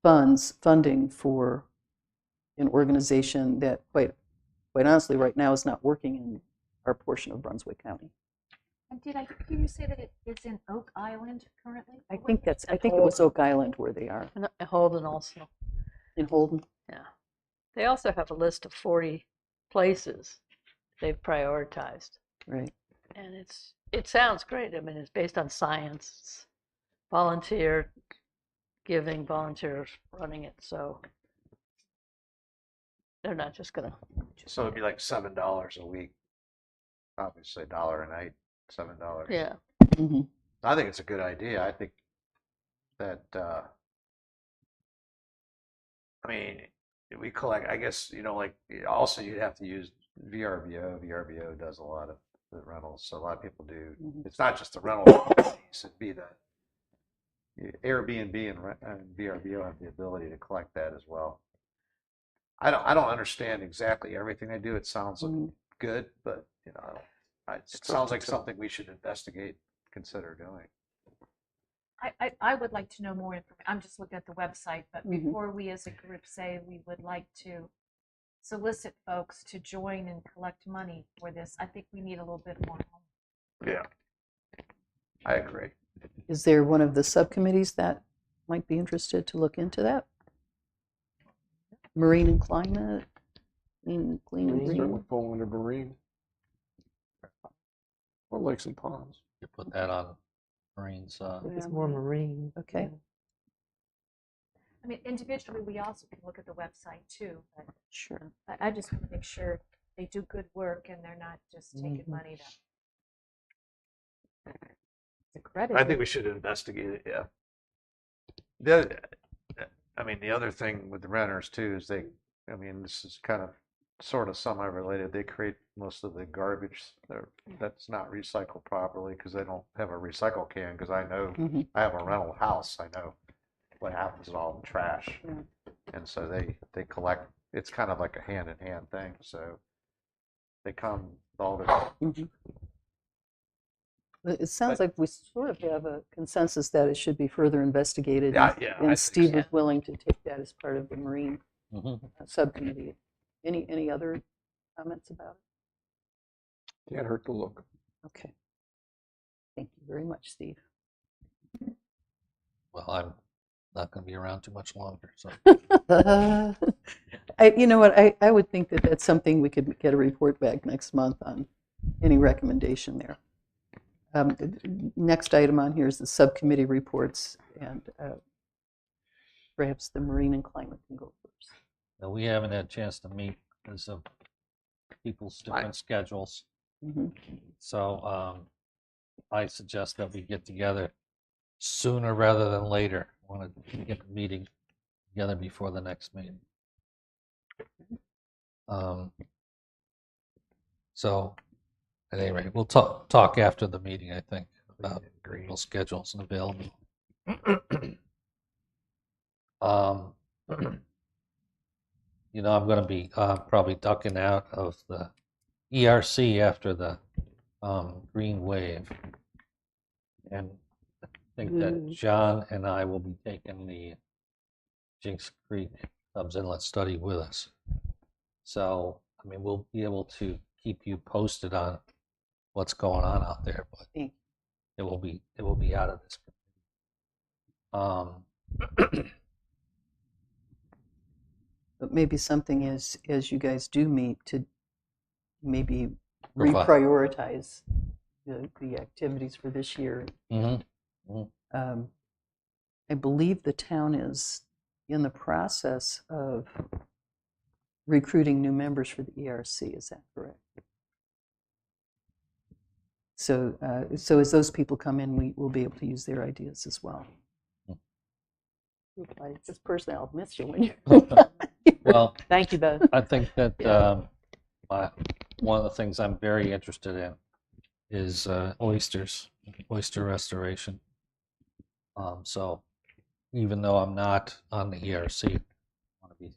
funding for an organization that quite honestly right now is not working in our portion of Brunswick County. And did I hear you say that it's in Oak Island currently? I think it was Oak Island where they are, And Holden also. in Holden. Yeah. They also have a list of 40 places they've prioritized. Right. And it sounds great. I mean, it's based on science, it's volunteer giving, volunteers running it. So they're not just going to. So it'd be like $7 a week. Obviously, $1 a night, $7. Yeah. Mm-hmm. I think it's a good idea. I think that, I mean, we collect, I guess, like, also you'd have to use VRBO. VRBO does a lot of the rentals, so a lot of people do. Mhm. It's not just the rental companies, it'd be the Airbnb and VRBO have the ability to collect that as well. I don't understand exactly everything they do. It sounds Mhm. good, but it sounds like something we should investigate, consider doing. I would like to know more information. I'm just looking at the website, but Mhm. before we as a group say we would like to solicit folks to join and collect money for this, I think we need a little bit more. Yeah, I agree. Is there one of the subcommittees that might be interested to look into that? Marine and climate, clean and Certainly green. fall under marine. Or lakes and ponds. You put that on Marine's. It's more marine. Okay, I mean, individually, we also can look at the website too, but sure. I just want to make sure they do good work and they're not just taking Mhm. money to credit. I think we should investigate it, yeah. The other thing with the renters too is this is kind of sort of semi-related. They create most of the garbage that's not recycled properly because they don't have a recycle can. Because I know Mhm. I have a rental house. I know what happens to all the trash, Yeah. and so they collect. It's kind of like a hand-in-hand thing. So they come with all their. Mhm. But it sounds like we sort of have a consensus that it should be further investigated. Yeah, yeah, I think And Steve so. was willing to take that as part of the Marine Mhm. subcommittee. Any other comments about it? Can't hurt to look. Okay. Thank you very much, Steve. Well, I'm not going to be around too much longer, so You know what, I would think that that's something we could get a report back next month on, any recommendation there. Next item on here is the subcommittee reports, and perhaps the Marine and Climate can go first. now, we haven't had a chance to meet because of people's different schedules. Mhm. So I suggest that we get together sooner rather than later. I want to get the meeting together before the next meeting. So at any rate, we'll talk after the meeting, I think, about people's schedules and availability. I'm going to be probably ducking out of the ERC after the Green Wave. And I think that John and I will be taking the Jinx Creek Tubbs Inlet study with us. So, we'll be able to keep you posted on what's going on out there, but Thank it will be out of this. But maybe something as you guys do meet to maybe Provide. reprioritize the activities for this year. Mm-hmm. I believe the town is in the process of recruiting new members for the ERC. Is that correct? So as those people come in, we will be able to use their ideas as well. Just personally, I'll miss you when you're. Well, Thank you both. I think that one of the things I'm very interested in is oyster restoration. So even though I'm not on the ERC, I want to be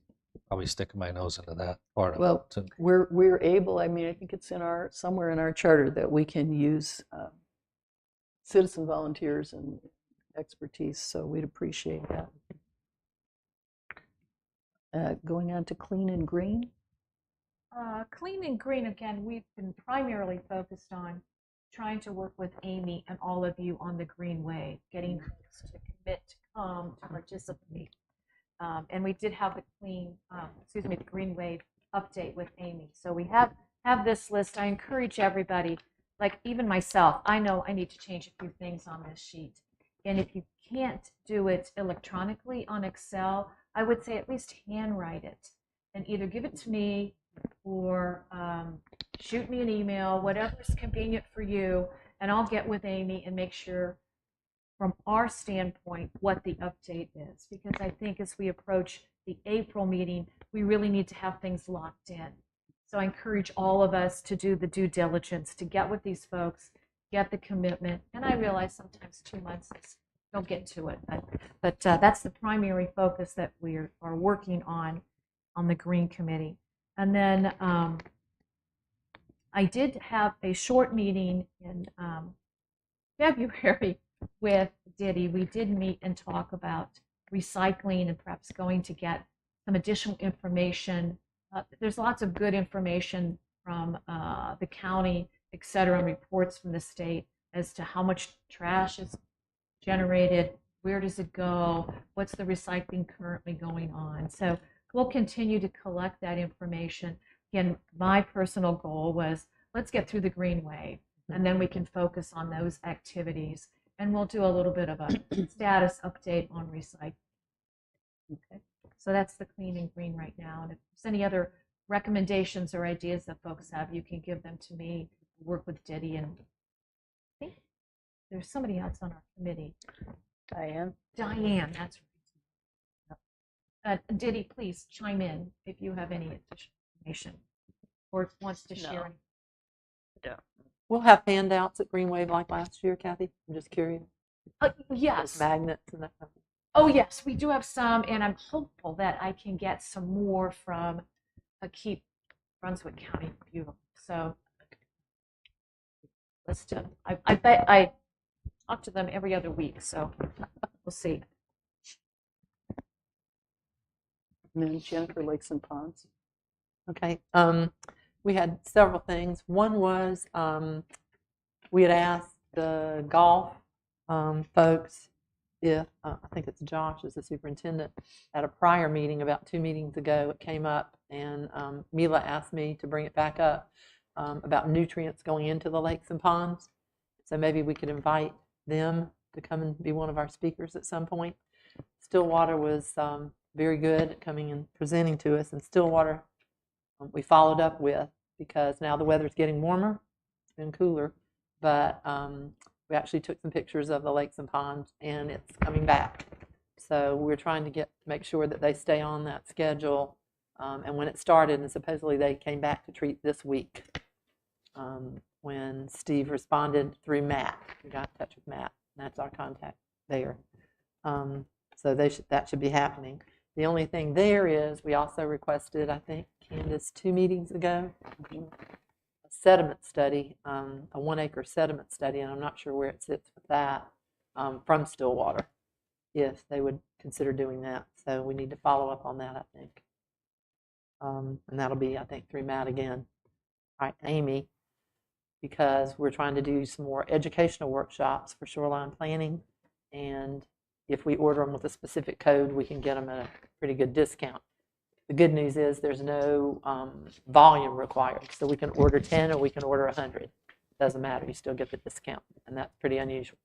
probably sticking my nose into that part of Well, it. we're able. I think it's somewhere in our charter that we can use citizen volunteers and expertise. So we'd appreciate that. Going on to clean and green. Clean and green, again, we've been primarily focused on trying to work with Amy and all of you on the Green Wave, getting folks to commit to come to participate. And we did have the the Green Wave update with Amy. So we have this list. I encourage everybody, like even myself, I know I need to change a few things on this sheet. And if you can't do it electronically on Excel, I would say at least handwrite it and either give it to me or shoot me an email, whatever is convenient for you, and I'll get with Amy and make sure from our standpoint what the update is. Because I think as we approach the April meeting, we really need to have things locked in. So I encourage all of us to do the due diligence, to get with these folks, get the commitment. And I realize sometimes 2 months don't get to it, but that's the primary focus that we are working on the Green Committee. And then I did have a short meeting in February with Diddy. We did meet and talk about recycling and perhaps going to get some additional information. There's lots of good information from the county, et cetera, and reports from the state as to how much trash is generated, where does it go, what's the recycling currently going on. So we'll continue to collect that information. Again, my personal goal was let's get through the Green Wave, and then we can focus on those activities. And we'll do a little bit of a status update on recycling. Okay, so that's the clean and green right now. And if there's any other recommendations or ideas that folks have, you can give them to me. Work with Diddy, and I think there's somebody else on our committee. Diane, that's right. Diddy, please chime in if you have any additional information or wants to share. No. Yeah. We'll have handouts at Green Wave like last year, Kathy. I'm just curious. Yes. Those magnets and that. Oh, yes, we do have some, and I'm hopeful that I can get some more from Keep Brunswick County Beautiful. So let's do. I bet I talk to them every other week, so we'll see. And then Jennifer, Lakes and Ponds. Okay. We had several things. One was we had asked the golf folks if, I think it's Josh as the superintendent, at a prior meeting about 2 meetings ago, it came up, and Mila asked me to bring it back up about nutrients going into the lakes and ponds. So maybe we could invite them to come and be one of our speakers at some point. Stillwater was very good at coming and presenting to us, and Stillwater we followed up with, because now the weather's getting warmer, it's been cooler, but we actually took some pictures of the lakes and ponds, and it's coming back. So we're trying to make sure that they stay on that schedule. And when it started, and supposedly they came back to treat this week, when Steve responded through Matt. We got in touch with Matt, and that's our contact there. So that should be happening. The only thing there is we also requested, I think, Candace, 2 meetings ago, a sediment study, a 1-acre sediment study, and I'm not sure where it sits with that, from Stillwater, if they would consider doing that. So we need to follow up on that, I think. And that'll be, I think, through Matt again. All right, Amy, because we're trying to do some more educational workshops for shoreline planning, and if we order them with a specific code, we can get them at a pretty good discount. The good news is there's no volume required, so we can order 10 or we can order 100. Doesn't matter, you still get the discount, and that's pretty unusual.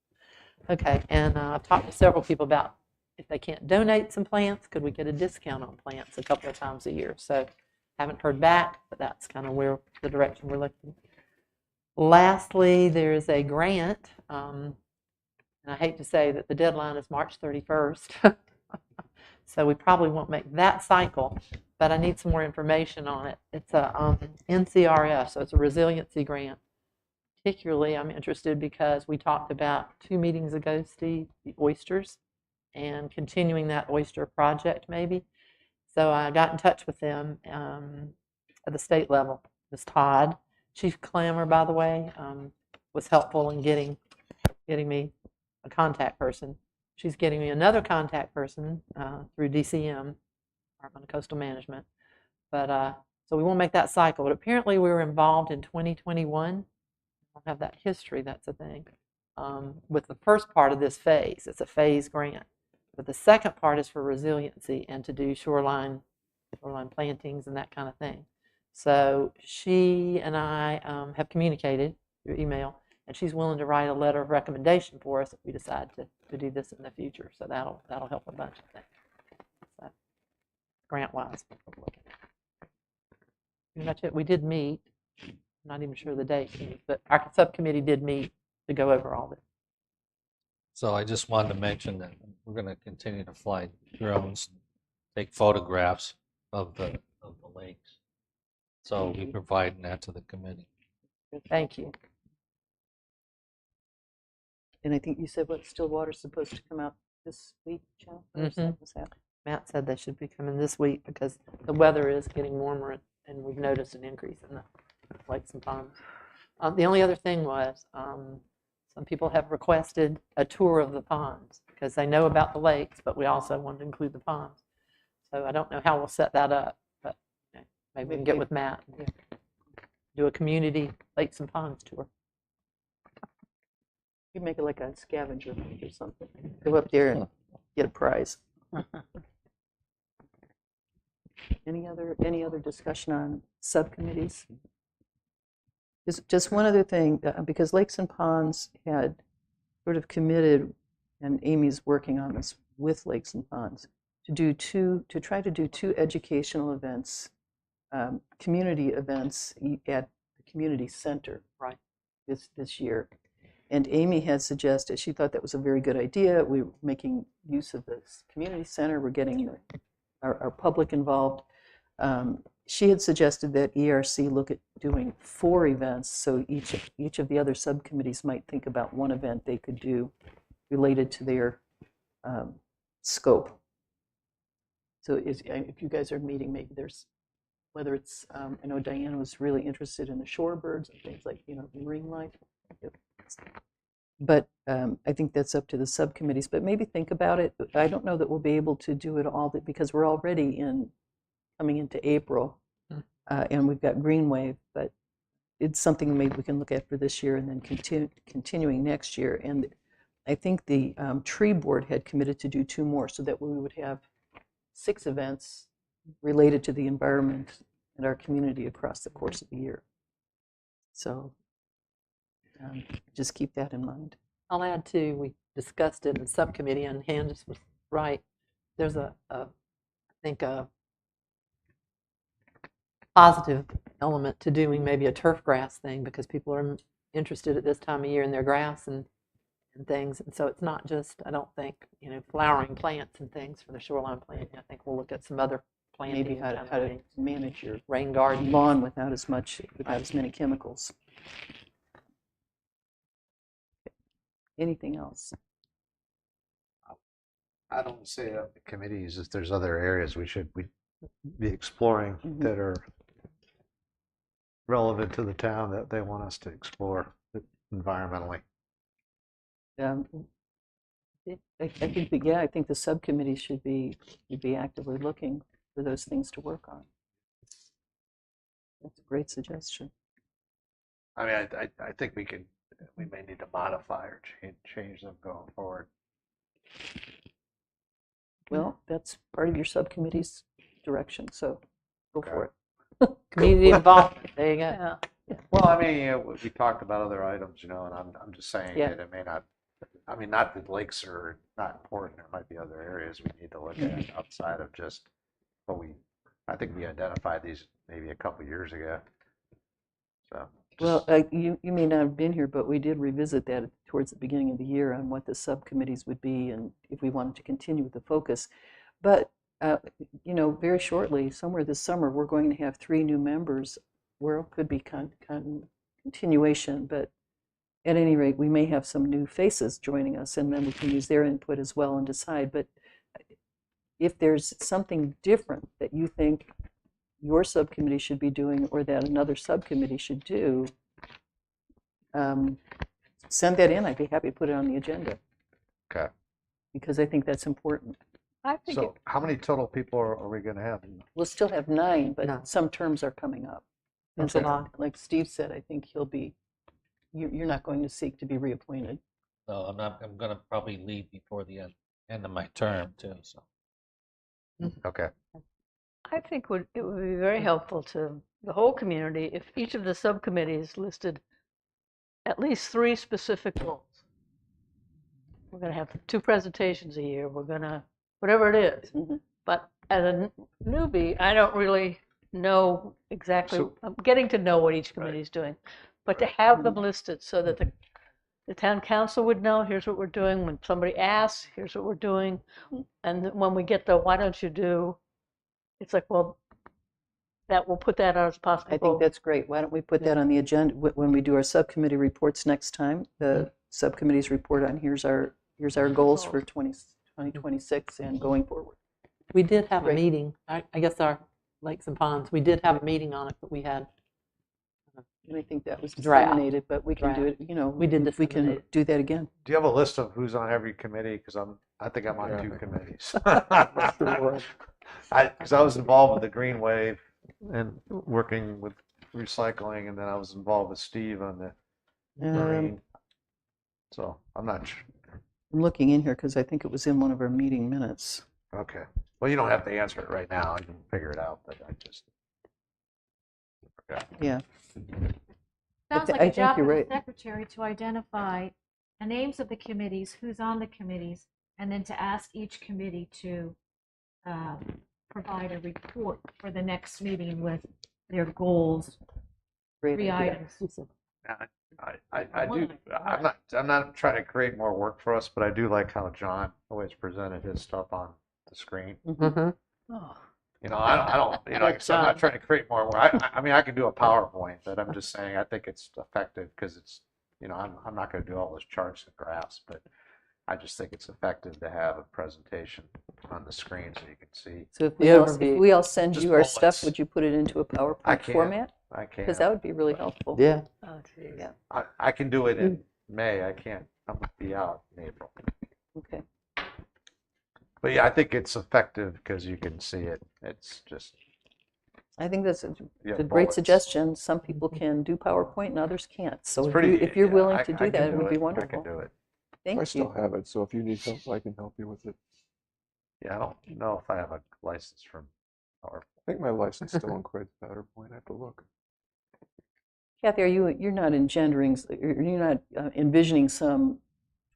Okay, and I've talked to several people about if they can't donate some plants, could we get a discount on plants a couple of times a year? So haven't heard back, but that's kind of where the direction we're looking. Lastly, there's a grant, and I hate to say that the deadline is March 31st. So we probably won't make that cycle, but I need some more information on it. It's a NCRF, so it's a resiliency grant. Particularly, I'm interested because we talked about 2 meetings ago, Steve, the oysters, and continuing that oyster project maybe. So I got in touch with them at the state level. Ms. Todd, Chief Clamor, by the way, was helpful in getting me a contact person. She's getting me another contact person through DCM, Department of Coastal Management. But so we won't make that cycle. But apparently we were involved in 2021. don't have that history, that's the thing. With the first part of this phase, it's a phase grant. But the second part is for resiliency and to do shoreline plantings and that kind of thing. So she and I have communicated through email, and she's willing to write a letter of recommendation for us if we decide to do this in the future. So that'll help a bunch of things. So, grant-wise, pretty much it. We did meet. I'm not even sure the date, but our subcommittee did meet to go over all this. So I just wanted to mention that we're going to continue to fly drones, take photographs of the lakes. So we'll be providing that to the committee. Thank you. And I think you said what Stillwater's supposed to come out this week, Joe? Or something was that? Matt said they should be coming this week because the weather is getting warmer and we've noticed an increase in the lakes and ponds. The only other thing was some people have requested a tour of the ponds because they know about the lakes, but we also want to include the ponds. So I don't know how we'll set that up, but maybe we can get with Matt and do a community lakes and ponds tour. You make it like a scavenger hunt or something. Go up there and get a prize. Any other discussion on subcommittees? Just one other thing, because Lakes and Ponds had sort of committed, and Amy's working on this with Lakes and Ponds, to try to do two educational events, community events at the community center, right, this year. And Amy had suggested, she thought that was a very good idea. We were making use of this community center. We're getting our public involved. She had suggested that ERC look at doing 4 events, so each of the other subcommittees might think about one event they could do related to their scope. So if you guys are meeting, maybe there's, whether it's, I know Diana was really interested in the shorebirds and things like, marine life. But I think that's up to the subcommittees, but maybe think about it. I don't know that we'll be able to do it all because we're already coming into April, and we've got Green Wave, but it's something maybe we can look at for this year and then continuing next year. And I think the tree board had committed to do 2 more so that we would have 6 events related to the environment and our community across the course of the year. So just keep that in mind. I'll add too, we discussed it in subcommittee, and Candace was right. There's I think a positive element to doing maybe a turf grass thing because people are interested at this time of year in their grass and things. And so it's not just, I don't think, flowering plants and things for the shoreline planting. I think we'll look at some other planting. Maybe how to manage your rain garden lawn without as many chemicals. Anything else? I don't say the committees if there's other areas we should be exploring that are relevant to the town that they want us to explore environmentally. I think the subcommittee should be actively looking for those things to work on. That's a great suggestion. I mean, I think we may need to modify or change them going forward. Well, that's part of your subcommittee's direction, so go for it. Community involvement. There you go. Yeah. Well, I mean, we talked about other items, and I'm just saying that it may not. I mean, not that lakes are not important. There might be other areas we need to look at outside of just what I think we identified these maybe a couple years ago. So. Well, you may not have been here, but we did revisit that towards the beginning of the year on what the subcommittees would be and if we wanted to continue with the focus. But, very shortly, somewhere this summer, we're going to have 3 new members where it could be continuation. But at any rate, we may have some new faces joining us, and then we can use their input as well and decide. But if there's something different that you think your subcommittee should be doing or that another subcommittee should do, send that in. I'd be happy to put it on the agenda. Okay. Because I think that's important. I think So how many total people are we going to have? We'll still have 9, but some terms are coming up. That's a lot. Like Steve said, I think he'll be you're not going to seek to be reappointed. So I'm not, I'm gonna probably leave before the end of my term too, so. Okay. I think it would be very helpful to the whole community if each of the subcommittees listed at least 3 specific goals. We're going to have 2 presentations a year. We're going to, whatever it is. Mhm. But as a newbie, I don't really know exactly. So- I'm getting to know what each committee is doing. But to have them listed so that the town council would know, here's what we're doing. When somebody asks, here's what we're doing. And when we get the, why don't you do, it's like, well, that we'll put that out as possible. I think that's great. Why don't we put that on the agenda when we do our subcommittee reports next time? The subcommittees report on here's our goals for 2026 and going forward. We did have a Great. meeting, I guess our lakes and ponds, we did have a meeting on it, but we had, And I think that was Draft. disseminated, but we can do it, We did we can disseminate it. do that again. Do you have a list of who's on every committee? Because I think I'm on Yeah. 2 committees. Sure. Because I was involved with the Green Wave and working with recycling, and then I was involved with Steve on the marine. So I'm not sure. I'm looking in here because I think it was in one of our meeting minutes. Okay. Well, you don't have to answer it right now. I can figure it out, but I just forgot. Yeah. Sounds I like a think job you're for the right. secretary to identify the names of the committees, who's on the committees, and then to ask each committee to provide a report for the next meeting with their goals, Great 3 idea. items. I do. I'm not trying to create more work for us, but I do like how John always presented his stuff on the screen. Mhm. Oh, You know, I don't, you know, like I said, I'm not trying to create more work. I mean, I can do a PowerPoint, but I'm just saying I think it's effective because it's, you know, I'm not going to do all those charts and graphs, but I just think it's effective to have a presentation on the screen so you can see. So if The overview. we all send Just you our bullets. stuff, would you put it into a I PowerPoint can. format? I can. Because that would be really helpful. Yeah. oh, geez. Yeah. I can do it in May. I can't. I'm going to be out in April. Okay. But yeah, I think it's effective because you can see it. It's just. I think that's you a have great bullets. suggestion. Some people can do PowerPoint and others can't. So It's if pretty. if you're yeah, willing I- to I do can that, it would be I wonderful. can do it. Thank I still you. have it, so if you need help, I can help you with it. Yeah, I don't know if I have a license from. Or I think my license still includes PowerPoint. I have to look. Kathy, you're not you're not envisioning some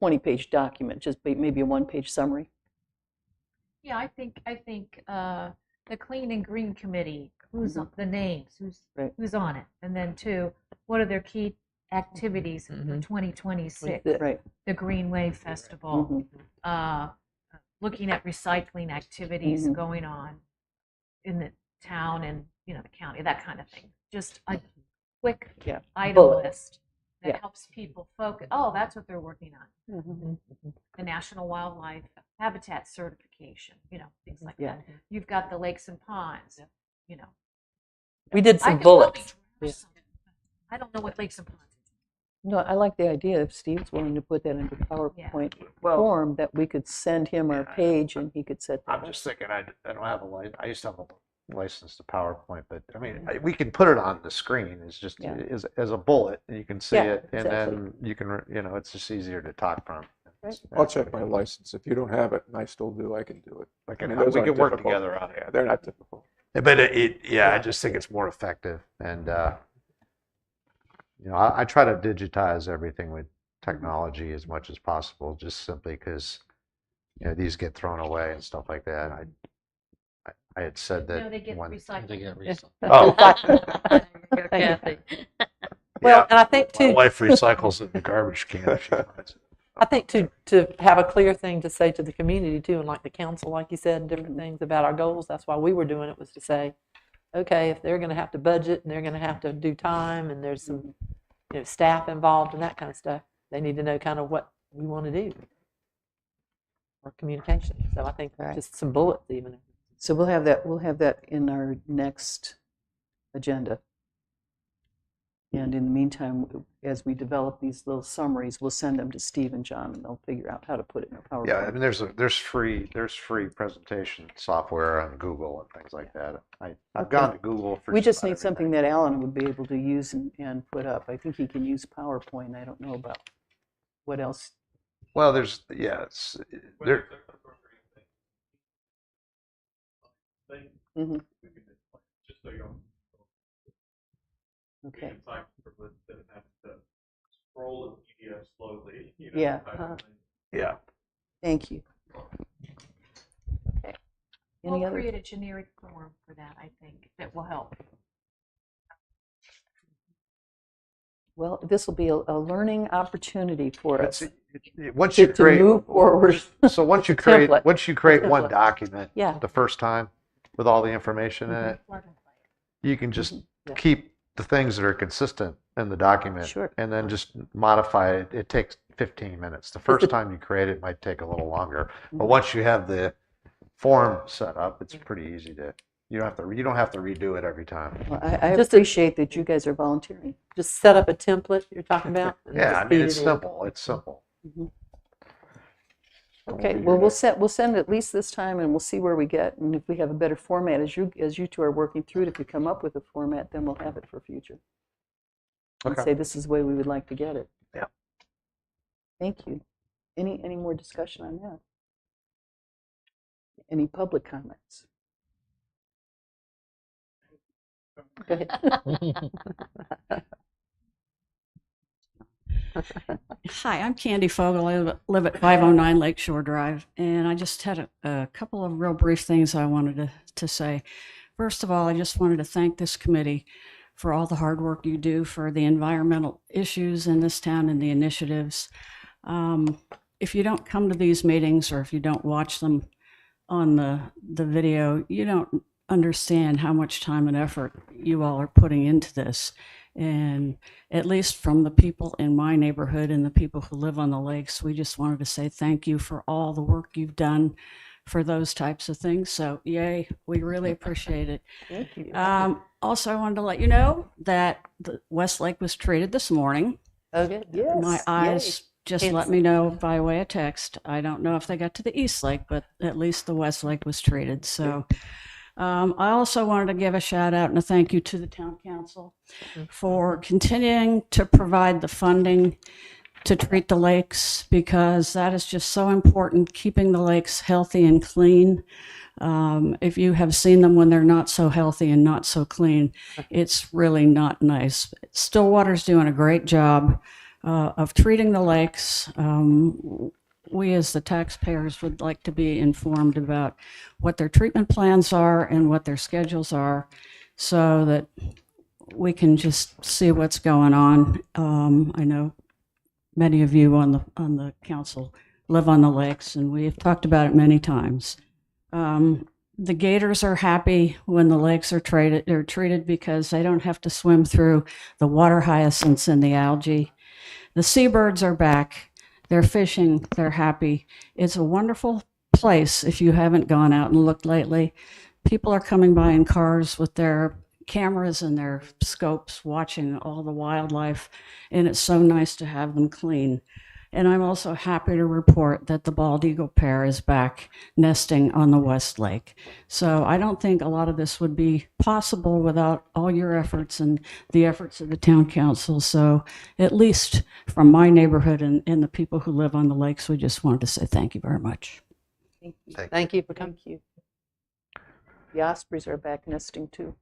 20-page document, just maybe a 1-page summary? Yeah, I think the Clean and Green Committee, who's on the names, Right. who's on it, and then 2, what are their key activities for Mhm. 2026? Right. The Green Wave Festival, Mhm. looking at recycling activities Mhm. going on in the town and the county, that kind of thing. Just a quick Yeah. item Bullet. list that Yeah. helps people focus. Oh, that's what they're working on. Mhm. The National Wildlife Habitat Certification, things like Yeah. that. You've got the lakes and ponds, We did I some could probably bullets. draft some. I don't know what lakes and ponds. No, I like the idea if Steve's willing to put that into PowerPoint Well- form, that we could send him our page and he could set that I'm up. just thinking I don't have a license. I used to have a license to PowerPoint, but I mean, we can put it on the screen. It's just Yeah. as a bullet, and you can see Yeah, it, and exactly. then you can, it's just easier to talk from. Right. I'll check my license. If you don't have it, and I still do, I can do it. Like, I mean, we those can aren't work difficult. together on it. Yeah, they're not difficult. But I just think it's more effective, and I try to digitize everything with technology as much as possible, just simply because these get thrown away and stuff like that. I had said that They get when. recycled. They get recycled. Oh, Kathy. Well, and I think my too, wife recycles in the garbage can if she finds it. I think to have a clear thing to say to the community too, and like the council, like you said, and different things about our goals. That's why we were doing it, was to say, okay, if they're going to have to budget and they're going to have to do time, and there's some staff involved and that kind of stuff, they need to know kind of what we want to do or communication. So I think Right. just some bullets even. So we'll have that in our next agenda. And in the meantime, as we develop these little summaries, we'll send them to Steve and John, and they'll figure out how to put it in a PowerPoint. Yeah, I mean, there's free presentation software on Google and things like that. I've Okay. gone to Google for We just about need something everything. that Alan would be able to use and put up. I think he can use PowerPoint. I don't know about what else. Well, there's it's there. Mhm. Okay. Yeah. Yeah. Thank you. Any We'll other? create a generic form for that, I think, that will help. Well, this will be a learning opportunity for us Once you to create, move forward. so once you create, Template. once you create one Template. document Yeah. the first time with all the information in it, you can just Yeah. keep the things that are consistent in the document Sure. and then just modify it. It takes 15 minutes. The first time you create it might take a little longer, but once you have the form set up, it's pretty easy to. You don't have to redo it every time. Well, I appreciate that you guys are volunteering. Just set up a template you're talking about? and Yeah, just I mean feed it's it in. simple. It's simple. Okay, well, we'll send at least this time, and we'll see where we get. And if we have a better format, as you two are working through it, if you come up with a format, then we'll have it for future. And Okay. say this is the way we would like to get it. Yeah. Thank you. Any more discussion on that? Any public comments? Go ahead. Hi, I'm Candy Fogel. I live at 509 Lakeshore Drive, and I just had a couple of real brief things I wanted to say. First of all, I just wanted to thank this committee for all the hard work you do for the environmental issues in this town and the initiatives. If you don't come to these meetings or if you don't watch them on the video, you don't understand how much time and effort you all are putting into this. And at least from the people in my neighborhood and the people who live on the lakes, we just wanted to say thank you for all the work you've done for those types of things. So yay, we really appreciate it. Thank you. Also, I wanted to let you know that the Westlake was treated this morning. Okay. Yes. My eyes just Can't let see. me know by way of text. I don't know if they got to the East Lake, but at least the Westlake was treated. So I also wanted to give a shout out and a thank you to the town council for continuing to provide the funding to treat the lakes, because that is just so important, keeping the lakes healthy and clean. If you have seen them when they're not so healthy and not so clean, it's really not nice. Stillwater's doing a great job of treating the lakes. We as the taxpayers would like to be informed about what their treatment plans are and what their schedules are, so that we can just see what's going on. I know many of you on the council live on the lakes, and we've talked about it many times. The gators are happy when the lakes are treated because they don't have to swim through the water hyacinths and the algae. The seabirds are back. They're fishing. They're happy. It's a wonderful place if you haven't gone out and looked lately. People are coming by in cars with their cameras and their scopes watching all the wildlife, and it's so nice to have them clean. And I'm also happy to report that the bald eagle pair is back nesting on the West Lake. So I don't think a lot of this would be possible without all your efforts and the efforts of the town council. So at least from my neighborhood and the people who live on the lakes, we just wanted to say thank you very much. Thank you. Thank you for coming. Thank you. The ospreys are back nesting too.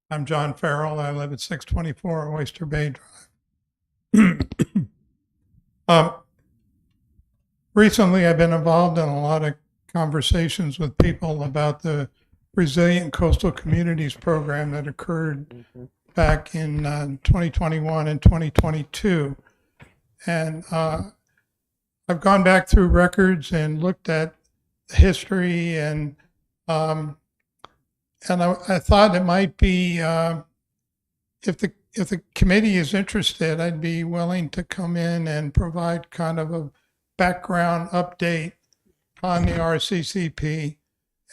I'm John Farrell. I live at 624 Oyster Bay Drive. Recently, I've been involved in a lot of conversations with people about the Resilient Coastal Communities program that occurred back in 2021 and 2022. And I've gone back through records and looked at the history, and I thought it might be, if the committee is interested, I'd be willing to come in and provide kind of a background update on the RCCP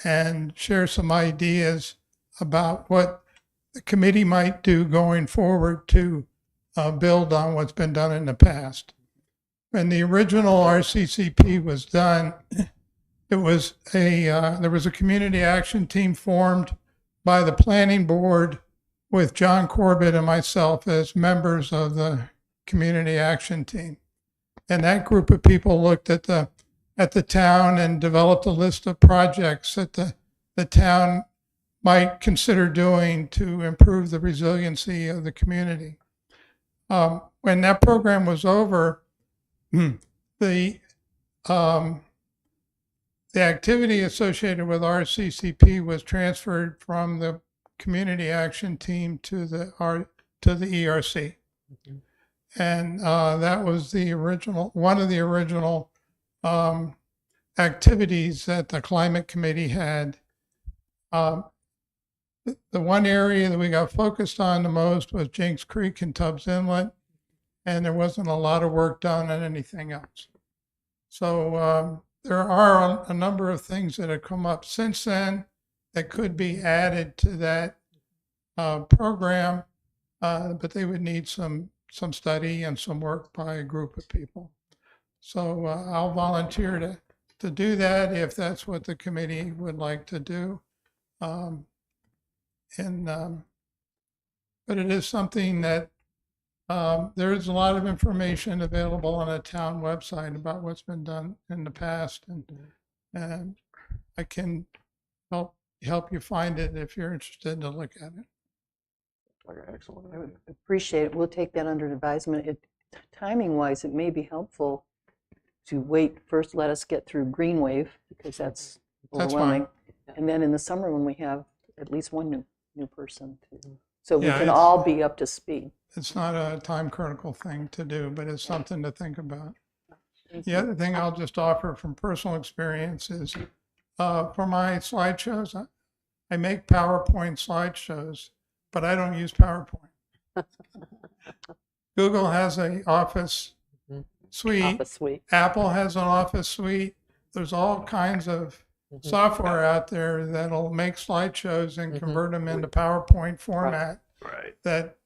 and share some ideas about what the committee might do going forward to build on what's been done in the past. When the original RCCP was done, there was a community action team formed by the planning board with John Corbett and myself as members of the community action team. And that group of people looked at the town and developed a list of projects that the town might consider doing to improve the resiliency of the community. When that program was over, the activity associated with RCCP was transferred from the community action team to the ERC. And that was one of the original activities that the climate committee had. The one area that we got focused on the most was Jinks Creek and Tubbs Inlet, and there wasn't a lot of work done on anything else. So there are a number of things that have come up since then that could be added to that program, but they would need some study and some work by a group of people. So I'll volunteer to do that if that's what the committee would like to do. But it is something that there is a lot of information available on a town website about what's been done in the past, and I can help you find it if you're interested to look at it. Excellent. I would appreciate it. We'll take that under advisement. Timing-wise, it may be helpful to wait first. Let us get through Green Wave because that's overwhelming, and then in the summer when we have at least one new person, so we can all be up to speed. It's not a time critical thing to do, but it's something to think about. The other thing I'll just offer from personal experience is for my slideshows, I make PowerPoint slideshows, but I don't use PowerPoint. Google has an Office suite. Apple has an Office suite. There's all kinds of software out there that'll make slideshows and convert them into PowerPoint format that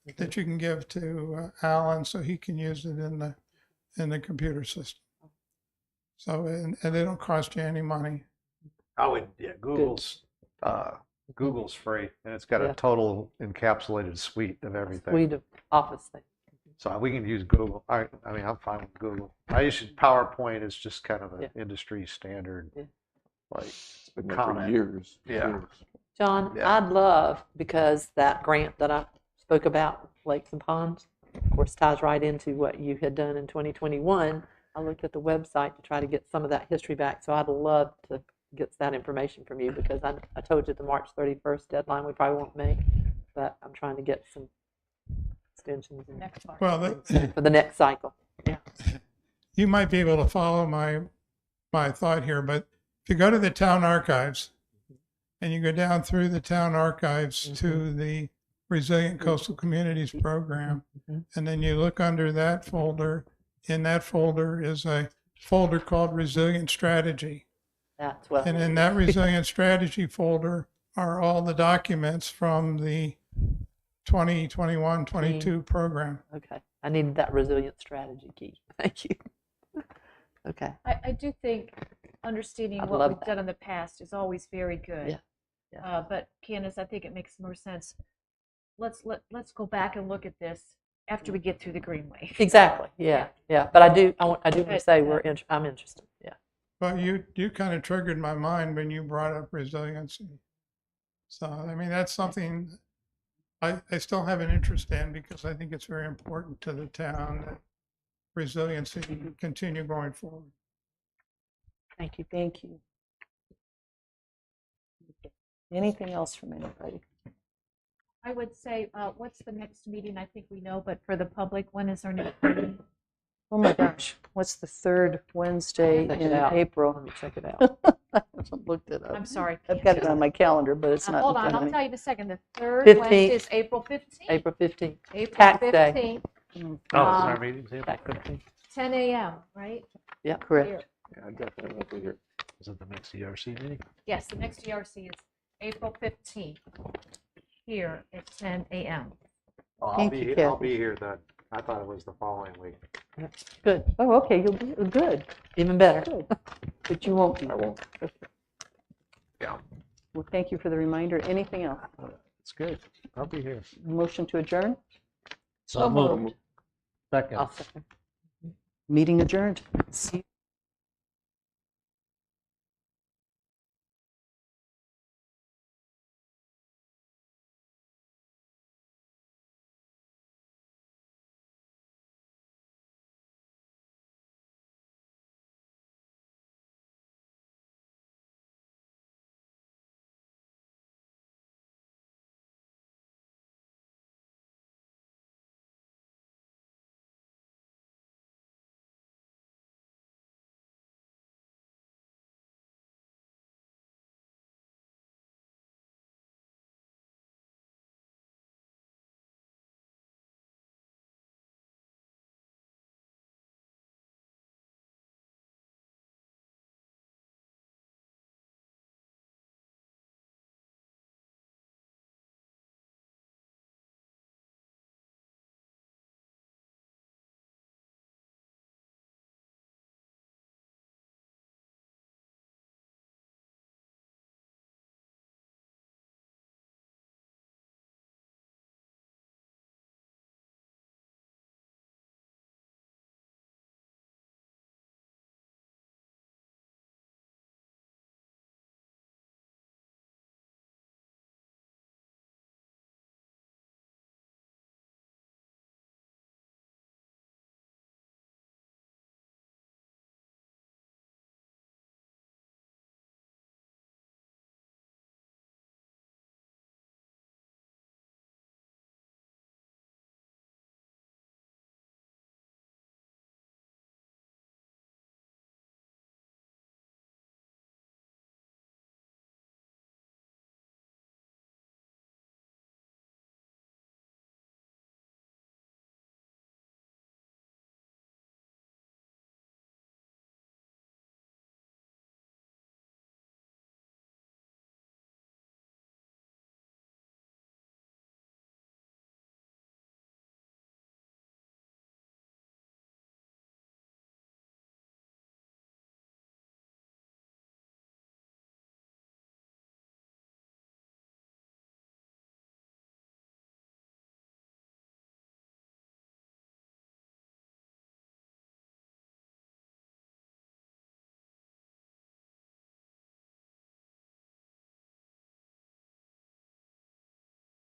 you can give to Alan so he can use it in the computer system. So and they don't cost you any money. Google's free, and it's got a total encapsulated suite of everything. Suite of Office things. So we can use Google. I mean, I'm fine with Google. I use PowerPoint as just kind of an industry standard. Like it's been there for years. Yeah. John, I'd love, because that grant that I spoke about, Lakes and Ponds, of course, ties right into what you had done in 2021. I looked at the website to try to get some of that history back. So I'd love to get that information from you because I told you the March 31st deadline we probably won't make, but I'm trying to get some extensions next March for the next cycle. Yeah. You might be able to follow my thought here, but if you go to the town archives and you go down through the town archives to the Resilient Coastal Communities Program, and then you look under that folder, in that folder is a folder called Resilient Strategy. And in that Resilient Strategy folder are all the documents from the 2021-22 program. Okay. I needed that Resilient Strategy key. Thank you. Okay. I do think understanding what we've done in the past is always very good. Yeah. But Candace, I think it makes more sense. Let's go back and look at this after we get through the Greenway. Exactly. Yeah. But I do want to say I'm interested. Yeah. Well, you kind of triggered my mind when you brought up resiliency. So I mean that's something I still have an interest in because I think it's very important to the town that resiliency can continue going forward. Thank you. Thank you. Anything else from anybody? I would say, what's the next meeting? I think we know, but for the public, when is our next meeting? Oh my gosh, what's the third Wednesday in April? Let me check it out. I haven't looked it up. I'm sorry. I've got it on my calendar, but it's not. Hold on, I'll tell you in a second. The third 15th. Wednesday is April 15th. April 15th. April Tax 15th. Day. Oh, is our meetings? Tax 15th. 10 a.m., right? Yeah, correct. Yeah, I definitely won't be here. Is it the next ERC meeting? Yes, the next ERC is April 15th, here at 10 a.m. Oh, I'll Thank be, you, I'll Kathy. be here then. I thought it was the following week. Good. Oh, okay, you'll be good. Even better. But you won't be. I won't. Well, thank you for the reminder. Anything else? It's good. I'll be here. Motion to adjourn? So moved. Second. I'll second. Meeting adjourned. See you.